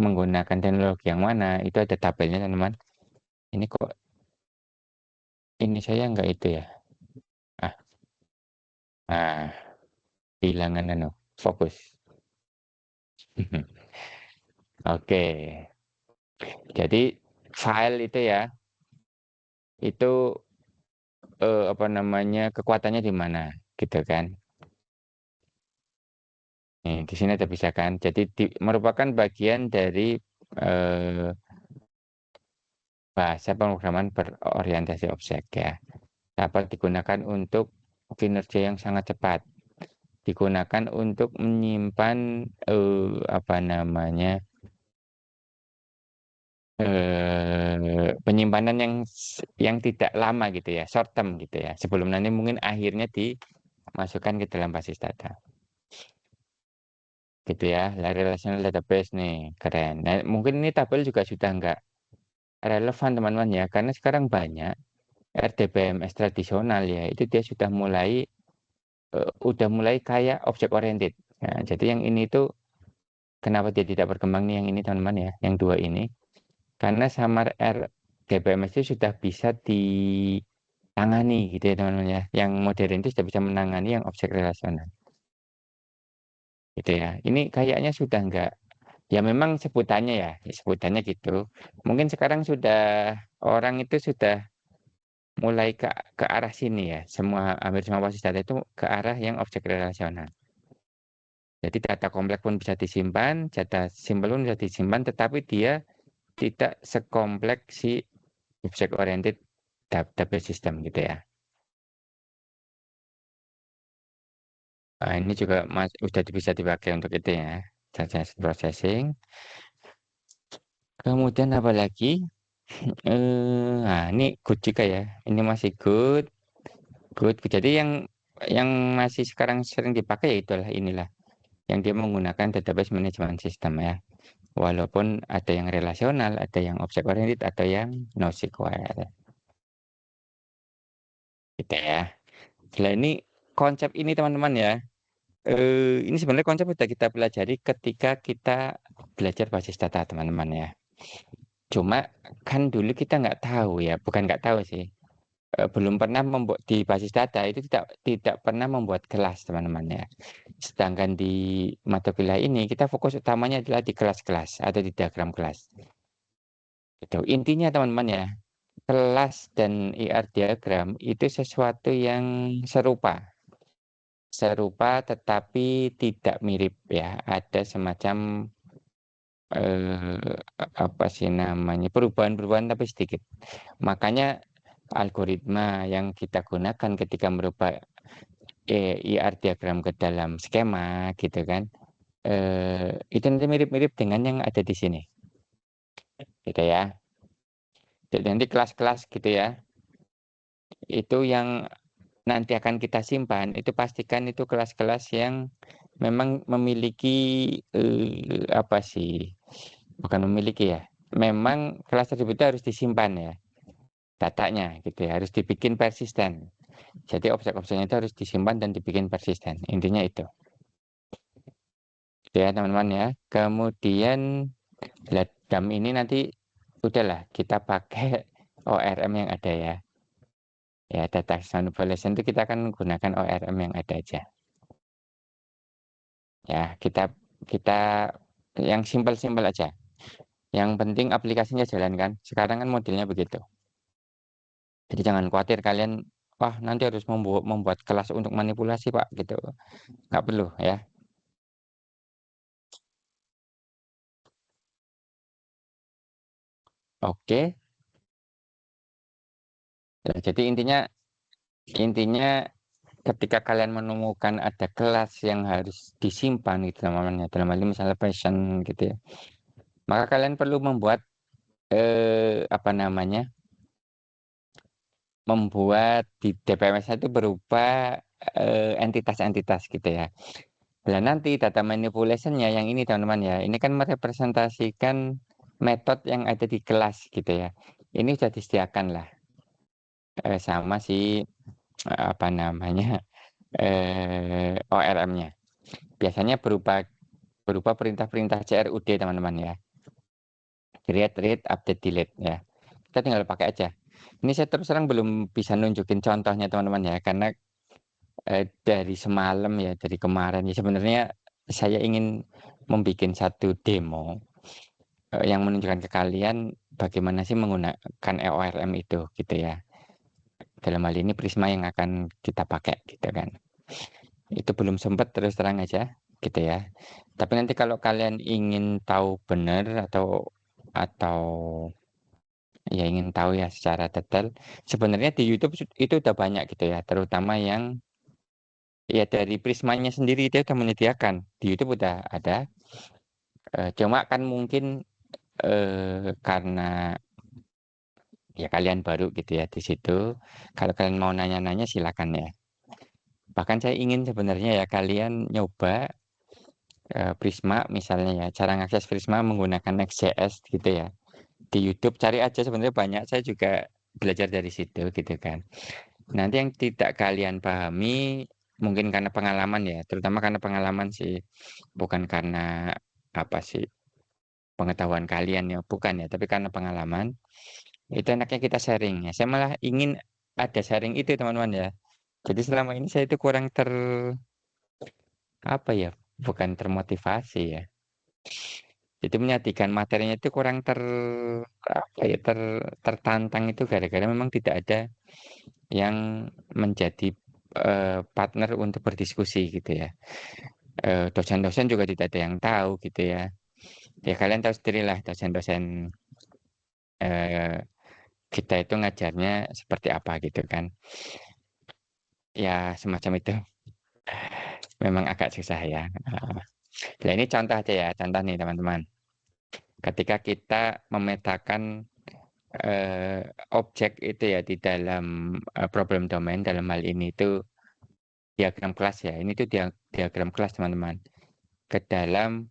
menggunakan teknologi yang mana? Itu ada tabelnya teman-teman. Ini kok ini saya nggak itu ya. Ah, nah, kehilangan fokus. Oke, jadi file itu ya, itu apa namanya kekuatannya di mana, gitu kan? Nih, di sini ada bisa kan? Jadi merupakan bagian dari eh, bahasa pemrograman berorientasi objek ya. Dapat digunakan untuk kinerja yang sangat cepat. Digunakan untuk menyimpan apa namanya penyimpanan yang tidak lama gitu ya, short term gitu ya. Sebelum nanti mungkin akhirnya dimasukkan ke dalam basis data. Gitu ya. Lah relational database nih, keren. Nah, mungkin ini tabel juga sudah nggak relevan teman-teman ya, karena sekarang banyak RDBMS tradisional ya, itu dia udah mulai kayak object oriented. Nah, jadi yang ini tuh kenapa dia tidak berkembang nih yang ini teman-teman ya, yang dua ini. Karena Samar RDBMS itu sudah bisa ditangani gitu ya teman-teman ya. Yang modern itu sudah bisa menangani yang objek relasional. Gitu ya. Ini kayaknya sudah enggak, ya memang sebutannya ya, sebutannya gitu. Mungkin sekarang sudah orang itu sudah mulai ke arah sini ya. Hampir semua basis data itu ke arah yang objek relasional. Jadi data kompleks pun bisa disimpan, data simpel pun bisa disimpan, tetapi dia tidak sekompleks si object oriented database system gitu ya. Nah, ini juga sudah bisa dipakai untuk itu ya, data processing. Kemudian apa lagi? Nah ini good juga ya. Ini masih good, good. Jadi yang masih sekarang sering dipakai ya itulah inilah yang dia menggunakan database management system ya. Walaupun ada yang relasional, ada yang object oriented, atau yang NoSQL. Gitu ya. Nah ini konsep ini teman-teman ya. Ini sebenarnya konsep sudah kita pelajari ketika kita belajar basis data teman-teman ya. Cuma kan dulu kita nggak tahu ya, bukan nggak tahu sih. Belum pernah membuat di basis data itu tidak pernah membuat kelas teman-teman ya. Sedangkan di mata kuliah ini kita fokus utamanya adalah di kelas-kelas atau di diagram kelas. Itu intinya teman-teman ya. Kelas dan IR diagram itu sesuatu yang serupa. Serupa tetapi tidak mirip ya. Ada semacam apa sih namanya, perubahan-perubahan tapi sedikit. Makanya algoritma yang kita gunakan ketika merubah IR diagram ke dalam skema gitu kan, itu nanti mirip-mirip dengan yang ada di sini, gitu ya. Jadi nanti kelas-kelas gitu ya, itu yang nanti akan kita simpan, itu pastikan itu kelas-kelas yang memang memiliki apa sih, bukan memiliki ya, memang kelas tersebut harus disimpan ya, datanya gitu ya, harus dibikin persisten. Jadi objek-objeknya itu harus disimpan dan dibikin persisten. Intinya itu. Gitu ya teman-teman ya. Kemudian dam ini nanti udahlah kita pakai ORM yang ada ya. Ya data manipulation itu kita akan gunakan ORM yang ada aja. Ya kita kita yang simpel-simpel aja. Yang penting aplikasinya jalan kan. Sekarang kan modelnya begitu. Jadi jangan khawatir kalian, wah nanti harus membuat kelas untuk manipulasi Pak gitu. Nggak perlu ya. Oke. Ya, jadi intinya ketika kalian menemukan ada kelas yang harus disimpan gitu namanya dalam hal ini misalnya passion gitu ya, maka kalian perlu membuat apa namanya, membuat di DPMS itu berupa entitas-entitas gitu ya. Dan nanti data manipulationnya yang ini teman-teman ya, ini kan merepresentasikan metode yang ada di kelas gitu ya. Ini sudah disediakan lah sama si apa namanya ORM-nya. Biasanya berupa berupa perintah-perintah CRUD teman-teman ya. Create, read, update, delete ya. Kita tinggal pakai aja. Ini saya terus terang belum bisa nunjukin contohnya teman-teman ya, karena dari semalam ya, dari kemarin ya sebenarnya saya ingin membuat satu demo yang menunjukkan ke kalian bagaimana sih menggunakan EORM itu gitu ya. Dalam hal ini Prisma yang akan kita pakai gitu kan. Itu belum sempat terus terang aja gitu ya. Tapi nanti kalau kalian ingin tahu benar atau ya ingin tahu ya secara detail, sebenarnya di YouTube itu udah banyak gitu ya, terutama yang ya dari Prismanya sendiri dia udah menyediakan. Di YouTube udah ada, cuma kan mungkin karena ya kalian baru gitu ya di situ, kalau kalian mau nanya-nanya silakan ya. Bahkan saya ingin sebenarnya ya kalian nyoba, Prisma misalnya ya, cara ngakses Prisma menggunakan Next.js gitu ya. Di YouTube cari aja sebenarnya banyak, saya juga belajar dari situ gitu kan. Nanti yang tidak kalian pahami mungkin karena pengalaman ya, terutama karena pengalaman sih, bukan karena apa sih, pengetahuan kalian ya, bukan ya, tapi karena pengalaman. Itu enaknya kita sharing ya. Saya malah ingin ada sharing itu teman-teman ya. Jadi selama ini saya itu kurang apa ya, bukan termotivasi ya. Jadi menyajikan materinya itu kurang apa ya, tertantang itu gara-gara memang tidak ada yang menjadi partner untuk berdiskusi gitu ya. Dosen-dosen juga tidak ada yang tahu gitu ya. Ya kalian tahu sendirilah dosen-dosen eh, kita itu ngajarnya seperti apa gitu kan. Ya semacam itu. Memang agak susah ya. Nah, ini contoh aja ya, contoh nih teman-teman. Ketika kita memetakan objek itu ya di dalam problem domain dalam hal ini itu diagram kelas ya. Ini tuh diagram kelas teman-teman. Ke dalam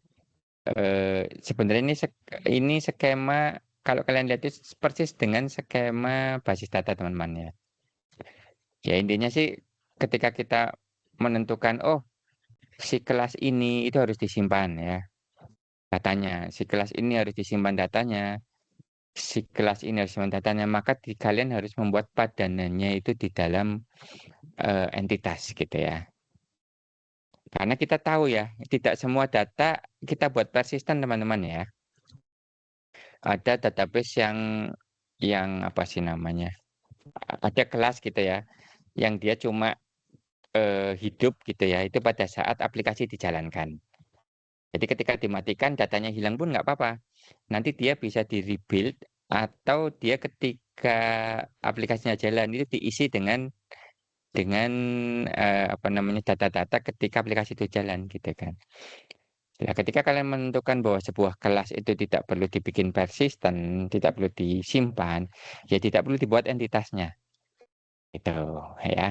sebenarnya ini skema kalau kalian lihat itu persis dengan skema basis data teman-teman ya. Ya intinya sih ketika kita menentukan oh si kelas ini itu harus disimpan ya datanya, si kelas ini harus disimpan datanya, si kelas ini harus disimpan datanya, maka kalian harus membuat padanannya itu di dalam entitas gitu ya. Karena kita tahu ya, tidak semua data kita buat persisten teman-teman ya. Ada database yang apa sih namanya? Ada kelas gitu ya, yang dia cuma hidup gitu ya, itu pada saat aplikasi dijalankan. Jadi ketika dimatikan datanya hilang pun nggak apa-apa. Nanti dia bisa di-rebuild atau dia ketika aplikasinya jalan itu diisi dengan apa namanya data-data ketika aplikasi itu jalan gitu kan. Nah, ketika kalian menentukan bahwa sebuah kelas itu tidak perlu dibikin persisten, tidak perlu disimpan, ya tidak perlu dibuat entitasnya. Itu ya.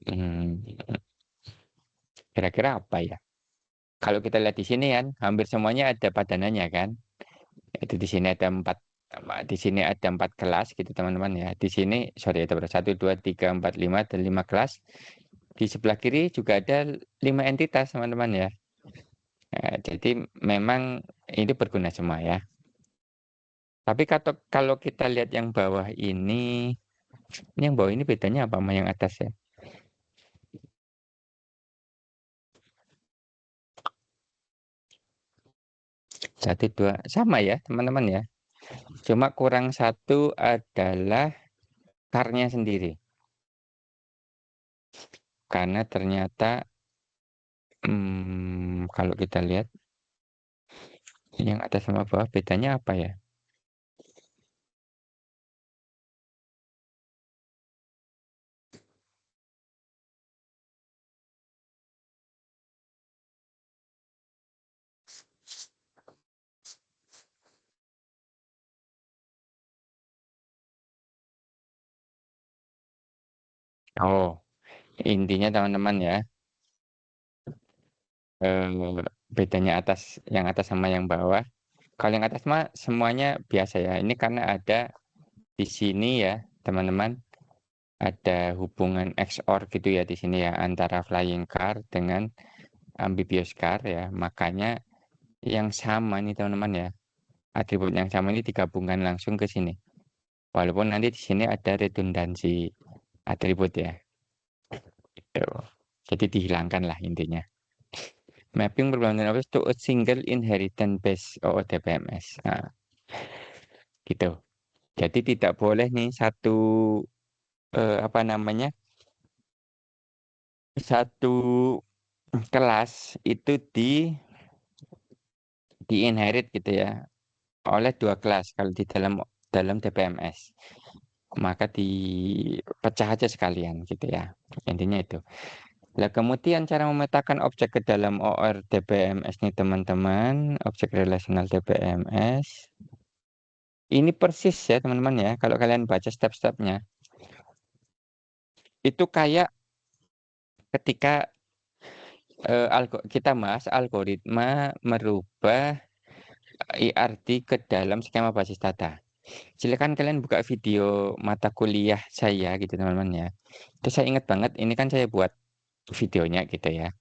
Hmm, kira-kira apa ya? Kalau kita lihat di sini kan, hampir semuanya ada padanannya kan. Itu di sini ada di sini ada 4 kelas gitu teman-teman ya. Di sini sorry ada berapa? 1, 2, 3, 4, 5 dan 5 kelas. Di sebelah kiri juga ada 5 entitas teman-teman ya. Nah, jadi memang ini berguna semua ya. Tapi kalau kita lihat yang bawah ini yang bawah ini bedanya apa sama yang atas ya? Satu dua sama ya teman-teman ya. Cuma kurang satu adalah karnya sendiri. Karena ternyata kalau kita lihat yang atas sama bawah bedanya apa ya? Oh, intinya teman-teman ya, bedanya yang atas sama yang bawah. Kalau yang atas mah semuanya biasa ya. Ini karena ada di sini ya, teman-teman, ada hubungan XOR gitu ya di sini ya antara flying car dengan amphibious car ya. Makanya yang sama nih teman-teman ya, atribut yang sama ini digabungkan langsung ke sini. Walaupun nanti di sini ada redundansi atribut ya. Gitu. Jadi dihilangkan lah intinya. Mapping Perbankan Office to a single inheritance base OODPMS. Nah, gitu. Jadi tidak boleh nih apa namanya satu kelas itu di inherit gitu ya oleh 2 kelas kalau di dalam DPMS. Maka dipecah aja sekalian gitu ya. Intinya itu. Nah, kemudian cara memetakan objek ke dalam OR-DBMS nih teman-teman, objek relasional DBMS. Ini persis ya teman-teman ya, kalau kalian baca step-stepnya. Itu kayak ketika kita bahas algoritma merubah IRD ke dalam skema basis data. Silakan kalian buka video mata kuliah saya gitu teman-teman ya. Itu saya ingat banget, ini kan saya buat videonya gitu ya,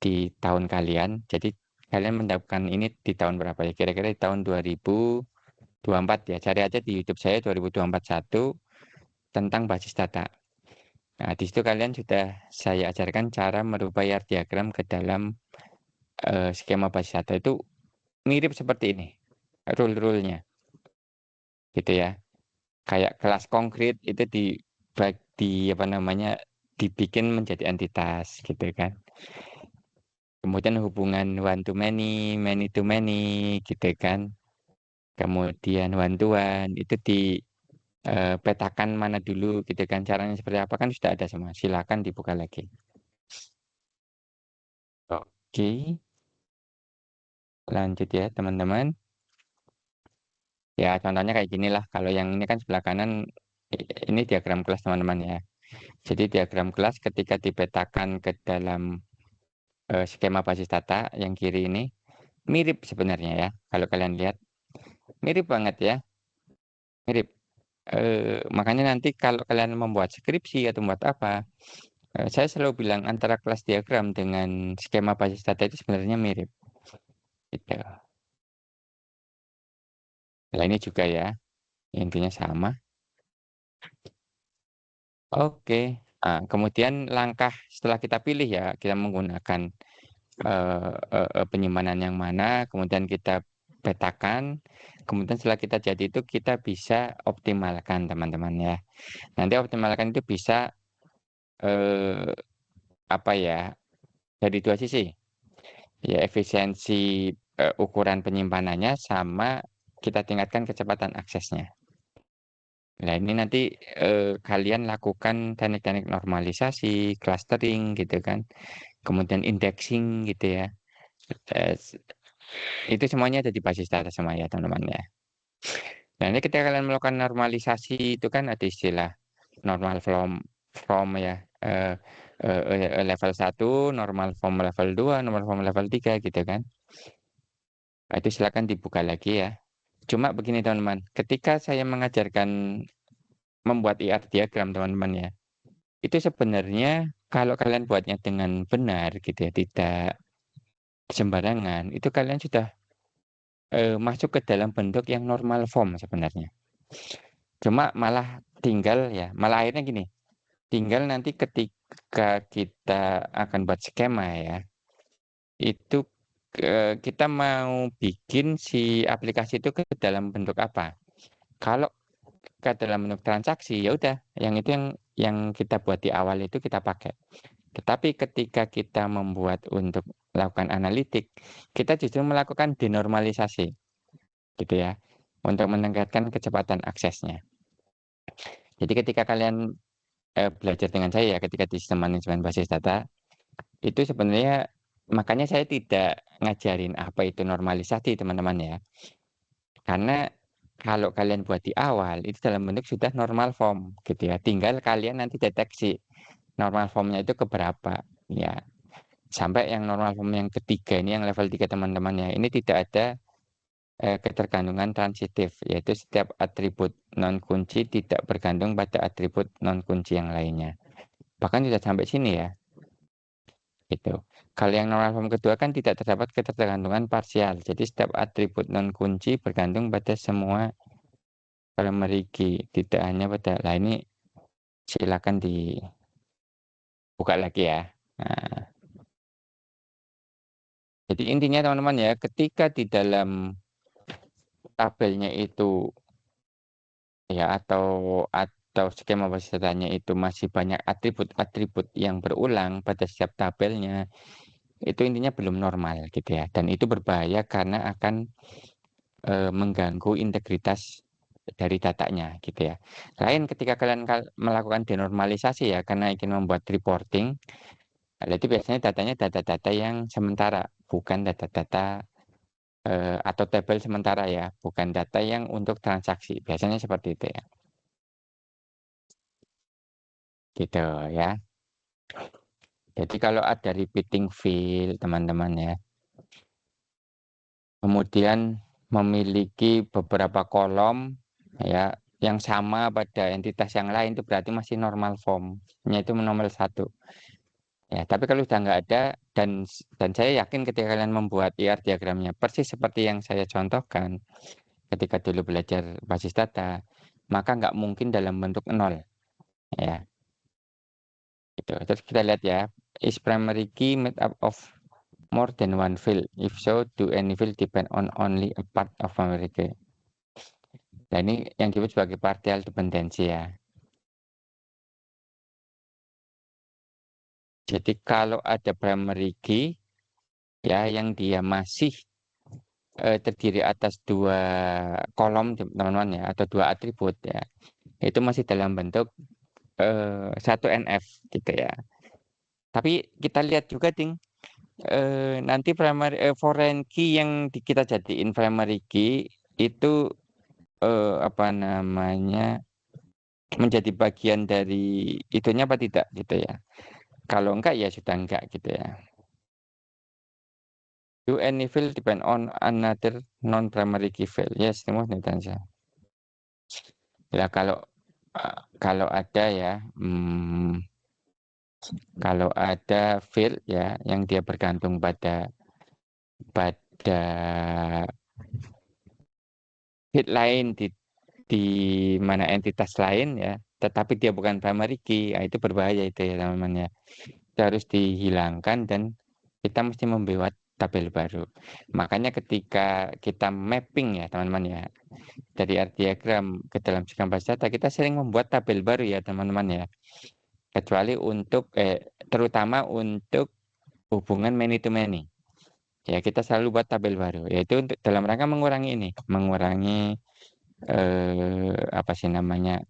di tahun kalian. Jadi kalian mendapatkan ini di tahun berapa ya? Kira-kira di tahun 2024 ya. Cari aja di YouTube saya 2024 tentang basis data. Nah, di situ kalian sudah saya ajarkan cara merubah IR diagram ke dalam skema basis data itu mirip seperti ini, rule-rule-nya gitu ya. Kayak kelas konkret itu apa namanya, dibikin menjadi entitas gitu kan. Kemudian hubungan one to many, many to many gitu kan. Kemudian one to one itu petakan mana dulu gitu kan. Caranya seperti apa kan sudah ada semua. Silakan dibuka lagi. Oke, lanjut ya teman-teman. Ya contohnya kayak gini lah. Kalau yang ini kan sebelah kanan ini diagram kelas teman-teman ya. Jadi diagram kelas ketika dipetakan ke dalam skema basis data yang kiri ini mirip sebenarnya ya. Kalau kalian lihat mirip banget ya, mirip. Makanya nanti kalau kalian membuat skripsi atau membuat apa, saya selalu bilang antara kelas diagram dengan skema basis data itu sebenarnya mirip. Gitu. Nah ini juga ya, intinya sama. Oke. Kemudian langkah setelah kita pilih ya, kita menggunakan penyimpanan yang mana, kemudian kita petakan, kemudian setelah kita jadi itu kita bisa optimalkan teman-teman ya. Nanti optimalkan itu bisa eh, apa ya, dari dua sisi. Ya efisiensi ukuran penyimpanannya sama kita tingkatkan kecepatan aksesnya. Nah ini nanti kalian lakukan teknik-teknik normalisasi, clustering gitu kan, kemudian indexing gitu ya. Eh, Itu semuanya ada di basis data semua ya teman-teman ya. Nah ini ketika kalian melakukan normalisasi itu kan ada istilah normal from ya, level 1, normal form level 2, normal form level 3 gitu kan. Nah, itu silakan dibuka lagi ya. Cuma begini teman-teman, ketika saya mengajarkan membuat IR diagram teman-teman ya, itu sebenarnya kalau kalian buatnya dengan benar gitu ya, tidak sembarangan, itu kalian sudah masuk ke dalam bentuk yang normal form sebenarnya. Cuma malah akhirnya gini, tinggal nanti ketika kita akan buat skema ya, itu kita mau bikin si aplikasi itu ke dalam bentuk apa. Kalau ke dalam bentuk transaksi, ya udah, yang itu yang kita buat di awal itu kita pakai. Tetapi ketika kita membuat untuk melakukan analitik, kita justru melakukan denormalisasi, gitu ya, untuk meningkatkan kecepatan aksesnya. Jadi ketika kalian belajar dengan saya ya, ketika di sistem manajemen basis data, itu sebenarnya makanya saya tidak ngajarin apa itu normalisasi teman-teman ya. Karena kalau kalian buat di awal, itu dalam bentuk sudah normal form gitu ya. Tinggal kalian nanti deteksi normal formnya itu keberapa ya. Sampai yang normal form yang ketiga ini, yang level 3 teman-teman ya. Ini tidak ada ketergantungan transitif, yaitu setiap atribut non kunci tidak bergantung pada atribut non kunci yang lainnya. Bahkan sudah sampai sini ya, gitu. Kalau yang normal form kedua kan tidak terdapat ketergantungan parsial. Jadi setiap atribut non kunci bergantung pada semua primary, tidak hanya pada. Lah ini silakan dibuka lagi ya. Nah, jadi intinya teman-teman ya, ketika di dalam tabelnya itu ya atau skema basis datanya itu masih banyak atribut-atribut yang berulang pada setiap tabelnya, itu intinya belum normal gitu ya. Dan itu berbahaya karena akan mengganggu integritas dari datanya gitu ya. Lain ketika kalian melakukan denormalisasi ya karena ingin membuat reporting, Jadi biasanya datanya data-data yang sementara, bukan data-data atau tabel sementara ya, bukan data yang untuk transaksi. Biasanya seperti itu ya. Gitu ya. Jadi kalau ada repeating field teman-teman ya, kemudian memiliki beberapa kolom ya yang sama pada entitas yang lain itu berarti masih normal form-nya itu nomor 1. Ya, tapi kalau sudah nggak ada dan saya yakin ketika kalian membuat IR diagramnya persis seperti yang saya contohkan ketika dulu belajar basis data, maka nggak mungkin dalam bentuk nol ya. Gitu. Terus kita lihat ya, is primary key made up of more than one field? If so, do any field depend on only a part of primary key? Nah, ini yang disebut sebagai partial dependency ya. Jadi kalau ada primary key ya yang dia masih terdiri atas 2 kolom teman-teman ya atau 2 atribut ya. Itu masih dalam bentuk 1 NF gitu ya. Tapi kita lihat juga Ding, nanti primary foreign key yang kita jadiin primary key itu apa namanya menjadi bagian dari itunya apa tidak gitu ya. Kalau enggak ya sudah enggak gitu ya. Do any field depend on another non-primary key field? Yes, semua answer. Ya kalau ada ya, kalau ada field ya yang dia bergantung pada field lain di mana entitas lain ya, tetapi dia bukan primary key, itu berbahaya itu ya teman-teman ya. Itu harus dihilangkan dan kita mesti membuat tabel baru. Makanya ketika kita mapping ya teman-teman ya, dari R diagram ke dalam sistem basis data, kita sering membuat tabel baru ya teman-teman ya. Kecuali untuk terutama untuk hubungan many to many. Ya kita selalu buat tabel baru. Yaitu untuk dalam rangka mengurangi ini, mengurangi apa sih namanya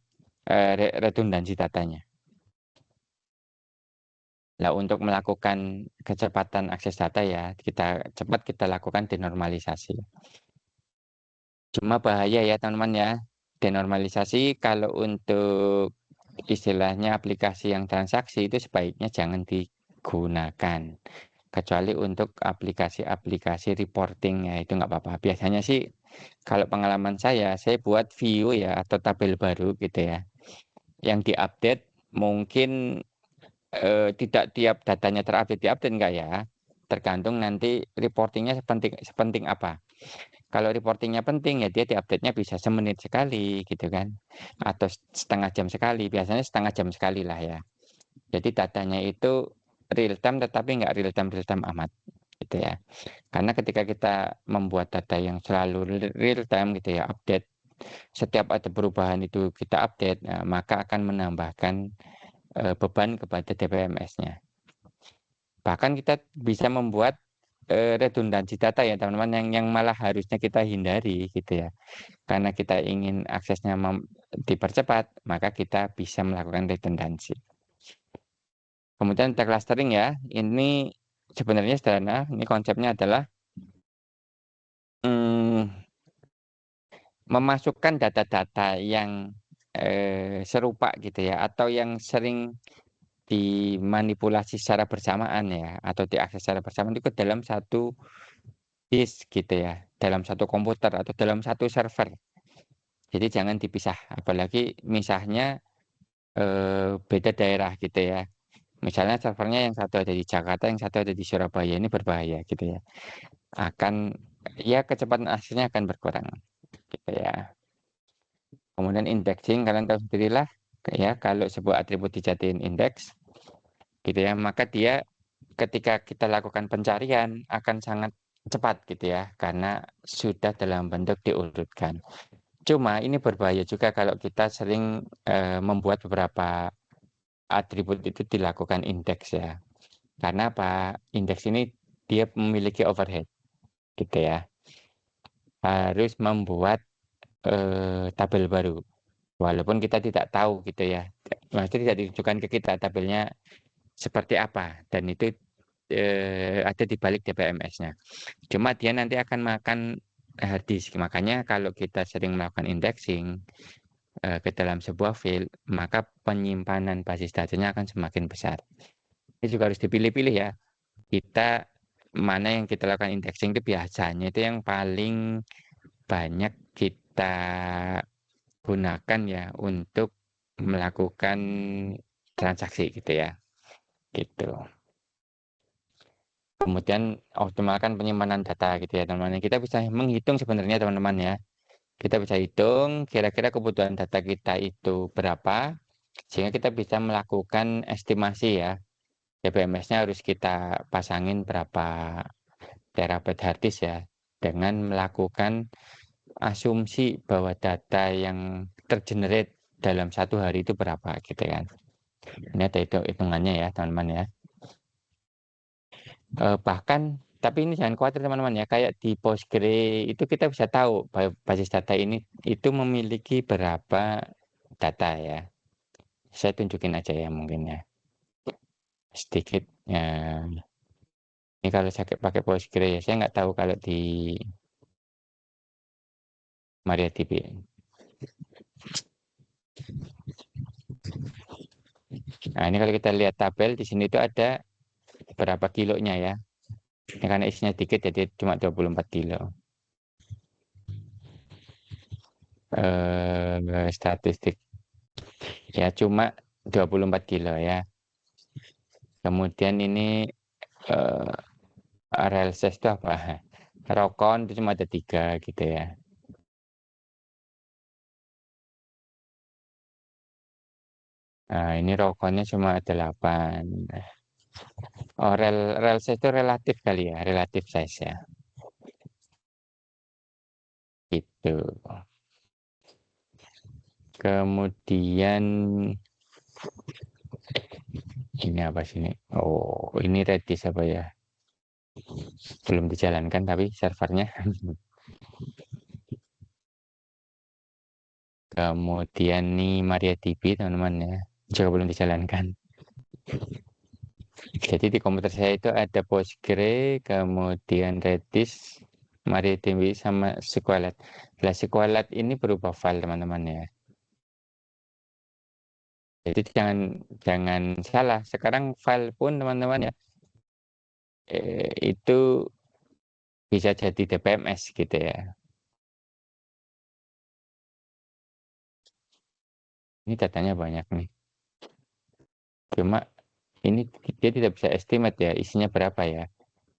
redundansi datanya. Nah, untuk melakukan kecepatan akses data ya, kita lakukan denormalisasi. Cuma bahaya ya teman-teman ya, denormalisasi kalau untuk istilahnya aplikasi yang transaksi itu sebaiknya jangan digunakan. Kecuali untuk aplikasi-aplikasi reporting ya itu nggak apa-apa. Biasanya sih kalau pengalaman saya buat view ya atau tabel baru gitu ya. Yang diupdate mungkin tidak tiap datanya terupdate diupdate enggak ya. Tergantung nanti reportingnya sepenting apa. Kalau reportingnya penting ya dia diupdate-nya bisa semenit sekali gitu kan. Atau setengah jam sekali. Biasanya setengah jam sekali lah ya. Jadi datanya itu real time tetapi nggak real time amat gitu ya. Karena ketika kita membuat data yang selalu real time gitu ya, update setiap ada perubahan itu kita update, nah, maka akan menambahkan beban kepada DBMS-nya. Bahkan kita bisa membuat redundansi data ya teman-teman yang malah harusnya kita hindari gitu ya. Karena kita ingin aksesnya dipercepat, maka kita bisa melakukan redundansi. Kemudian data clustering ya, ini sebenarnya sederhana. Ini konsepnya adalah memasukkan data-data yang serupa gitu ya, atau yang sering dimanipulasi secara bersamaan ya, atau diakses secara bersamaan itu ke dalam satu disk gitu ya, dalam satu komputer atau dalam satu server. Jadi jangan dipisah, apalagi misahnya beda daerah gitu ya. Misalnya servernya yang satu ada di Jakarta, yang satu ada di Surabaya, ini berbahaya gitu ya. Akan ya kecepatan aksesnya akan berkurang gitu ya. Kemudian indexing kalian tahu sendirilah ya kalau sebuah atribut dijadiin indeks gitu ya, maka dia ketika kita lakukan pencarian akan sangat cepat gitu ya karena sudah dalam bentuk diurutkan. Cuma ini berbahaya juga kalau kita sering membuat beberapa atribut itu dilakukan indeks ya. Karena apa? Indeks ini dia memiliki overhead gitu ya. Harus membuat tabel baru. Walaupun kita tidak tahu gitu ya. Maksudnya tidak ditujukan ke kita tabelnya seperti apa, dan itu ada di balik DBMS-nya. Cuma dia nanti akan makan hard disk. Makanya kalau kita sering melakukan indexing ke dalam sebuah file, maka penyimpanan basis datanya akan semakin besar. Ini juga harus dipilih-pilih ya. Kita mana yang kita lakukan indexing itu biasanya itu yang paling banyak kita gunakan ya untuk melakukan transaksi gitu ya. Gitu. Kemudian optimalkan penyimpanan data gitu ya teman-teman. Kita bisa menghitung sebenarnya teman-teman ya. Kita bisa hitung kira-kira kebutuhan data kita itu berapa, sehingga kita bisa melakukan estimasi ya. DBMS-nya harus kita pasangin berapa terabyte hard disk ya, dengan melakukan asumsi bahwa data yang tergenerate dalam satu hari itu berapa gitu kan. Ini ada hitungannya ya teman-teman ya. Bahkan tapi ini jangan khawatir teman-teman ya, kayak di Postgre itu kita bisa tahu basis data ini itu memiliki berapa data ya. Saya tunjukin aja ya mungkin ya sedikit ya. Ini kalau saya pakai Postgre ya, saya nggak tahu kalau di MariaDB. Nah, ini kalau kita lihat tabel di sini itu ada berapa kilonya ya. Ini karena isinya dikit jadi cuma 24 kilo. Statistik ya cuma 24 kilo ya. Kemudian ini eh, rel ses itu apa? Rokon itu cuma ada 3 gitu ya. Nah, ini rokonnya cuma 8. Oh, rel size itu relatif kali ya, relatif size ya. Gitu. Kemudian ini apa sini? Oh, ini Redis apa ya? Belum dijalankan tapi servernya. Kemudian nih MariaDB teman-teman ya, juga belum dijalankan. Jadi di komputer saya itu ada Postgre, kemudian Redis, MariaDB sama SQLite. Nah, SQLite ini berubah file teman-teman ya. Jadi jangan jangan salah. Sekarang file pun teman-teman ya itu bisa jadi DBMS gitu ya. Ini datanya banyak nih. Cuma ini dia tidak bisa estimate ya isinya berapa ya.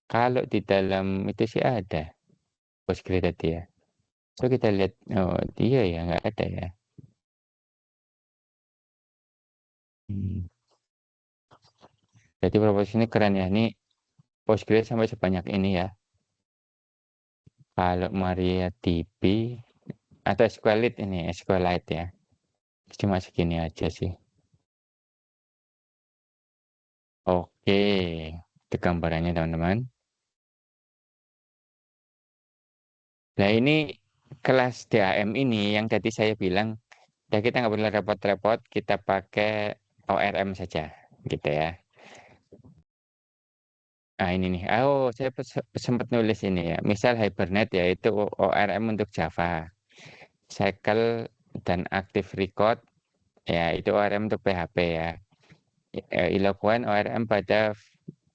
Kalau di dalam itu sih ada Postgre tadi ya. So kita lihat, oh dia ya nggak ada ya. Hmm. Jadi proposisi ini keren ya. Ini Postgre sampai sebanyak ini ya. Kalau MariaDB atau SQLite ini, SQLite ya. Cuma segini aja sih. Oke, itu gambarannya teman-teman. Nah ini kelas DAM ini yang tadi saya bilang, ya kita nggak perlu repot-repot, kita pakai ORM saja, gitu ya. Nah ini nih, oh saya sempat nulis ini ya. Misal Hibernate ya itu ORM untuk Java. Cycle dan Active Record ya itu ORM untuk PHP ya. Eloquent ORM pada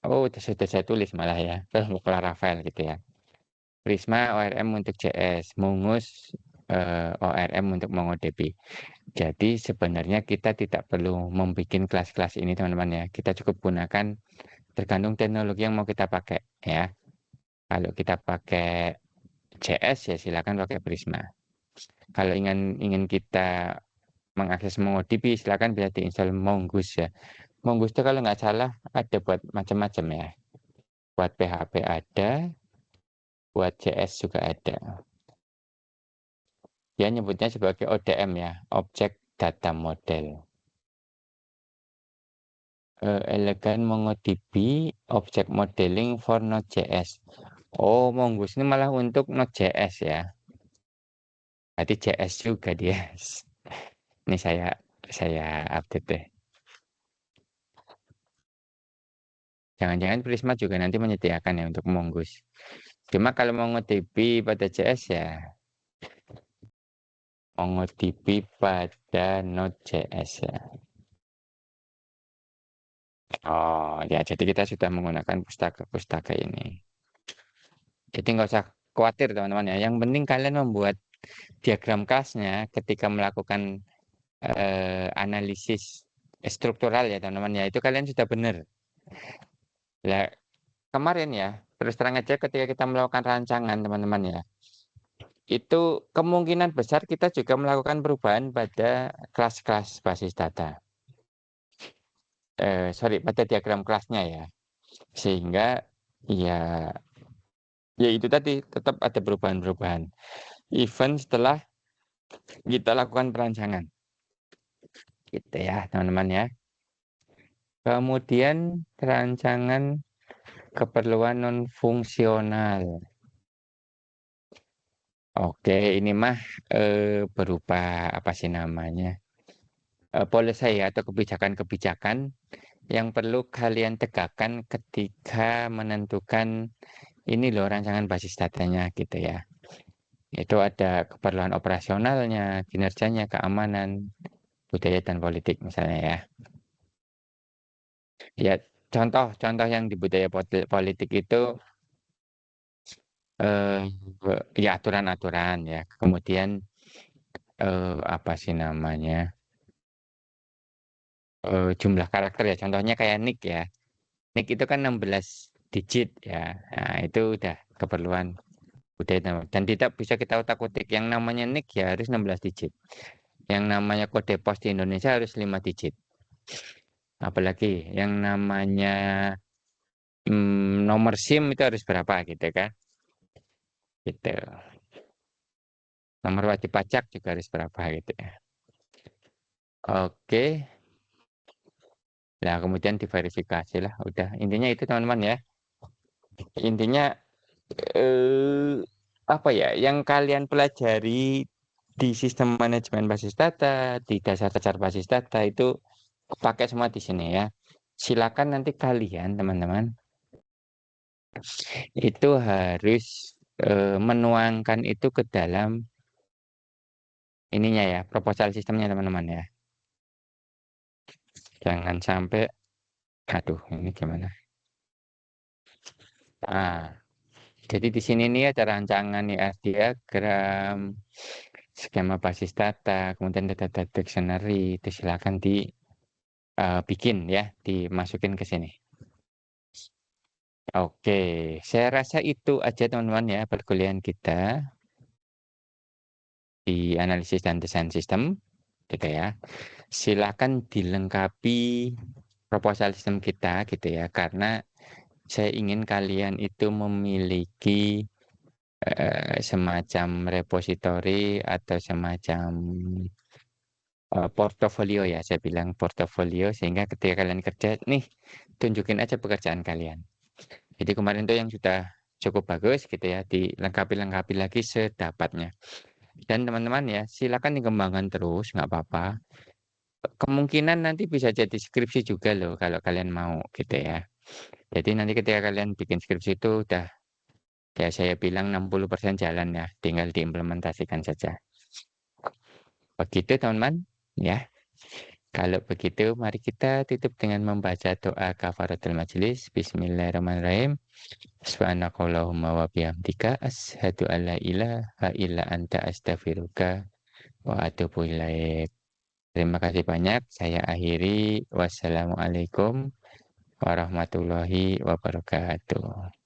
oh sudah saya tulis malah ya ke Laravel gitu ya. Prisma ORM untuk JS, Mongoose ORM untuk MongoDB. Jadi sebenarnya kita tidak perlu membuat kelas-kelas ini teman-teman ya. Kita cukup gunakan tergantung teknologi yang mau kita pakai ya. Kalau kita pakai JS ya silakan pakai Prisma. Kalau ingin ingin kita mengakses MongoDB silakan bisa diinstal Mongoose ya. Mongoose itu kalau nggak salah ada buat macam-macam ya. Buat PHP ada, buat JS juga ada. Dia nyebutnya sebagai ODM ya, Object Data Model. Elegan MongoDB Object Modeling for Node.js. Oh, Mongoose ini malah untuk Node.js ya. Berarti JS juga dia. Ini saya update deh. Jangan-jangan Prisma juga nanti menyediakan ya untuk Mongoose. Cuma kalau MongoDB pada JS ya, MongoDB pada Node.js ya. Oh ya, jadi kita sudah menggunakan pustaka-pustaka ini. Jadi nggak usah khawatir teman-teman ya. Yang penting kalian membuat diagram kelasnya ketika melakukan analisis struktural ya teman-teman ya. Itu kalian sudah benar. Ya, kemarin ya, terus terang aja ketika kita melakukan rancangan teman-teman ya, itu kemungkinan besar kita juga melakukan perubahan pada kelas-kelas basis data. Sorry, pada diagram kelasnya ya. Sehingga ya, ya itu tadi tetap ada perubahan-perubahan. Even setelah kita lakukan perancangan. Gitu ya teman-teman ya. Kemudian rancangan keperluan non fungsional. Oke, ini mah berupa apa sih namanya? Policy atau kebijakan-kebijakan yang perlu kalian tegakkan ketika menentukan ini loh rancangan basis datanya gitu ya. Itu ada keperluan operasionalnya, kinerjanya, keamanan, budaya dan politik misalnya ya. Ya, contoh-contoh yang di budaya politik itu eh ya aturan-aturan ya. Kemudian apa sih namanya? Jumlah karakter ya. Contohnya kayak nick ya. Nick itu kan 16 digit ya. Nah, itu udah keperluan budaya dan tidak bisa kita otak-atik yang namanya nick ya harus 16 digit. Yang namanya kode pos di Indonesia harus 5 digit. Apalagi yang namanya nomor SIM itu harus berapa gitu kan? Gitu. Nomor wajib pajak juga harus berapa gitu ya. Oke. Nah, kemudian diverifikasi lah. Udah. Intinya itu teman-teman ya. Intinya apa ya? Yang kalian pelajari di sistem manajemen basis data, di dasar-dasar basis data itu pakai semua di sini ya. Silakan nanti kalian teman-teman itu harus menuangkan itu ke dalam ininya ya, proposal sistemnya teman-teman ya. Jangan sampai, aduh ini gimana? Ah, jadi di sini nih ada rancangan nih diagram, skema basis data, kemudian data dictionary, itu silakan dibikin ya, dimasukin ke sini. Oke, saya rasa itu aja teman-teman ya perkuliahan kita di analisis dan desain sistem, gitu ya. Silakan dilengkapi proposal sistem kita, gitu ya, karena saya ingin kalian itu memiliki semacam repositori atau semacam portofolio ya, saya bilang portofolio sehingga ketika kalian kerja, nih tunjukin aja pekerjaan kalian. Jadi kemarin tuh yang sudah cukup bagus gitu ya, dilengkapi-lengkapi lagi sedapatnya. Dan teman-teman ya, silakan dikembangkan terus, nggak apa-apa. Kemungkinan nanti bisa jadi skripsi juga loh kalau kalian mau gitu ya. Jadi nanti ketika kalian bikin skripsi itu udah ya saya bilang 60% jalan ya, tinggal diimplementasikan saja. Begitu teman-teman ya. Kalau begitu mari kita tutup dengan membaca doa kafaratul majelis. Bismillahirrahmanirrahim. Subhanakallahumma wa bihamdika asyhadu alla ilaha illa anta astaghfiruka wa atubu ilaik. Terima kasih banyak. Saya akhiri. Wassalamualaikum warahmatullahi wabarakatuh.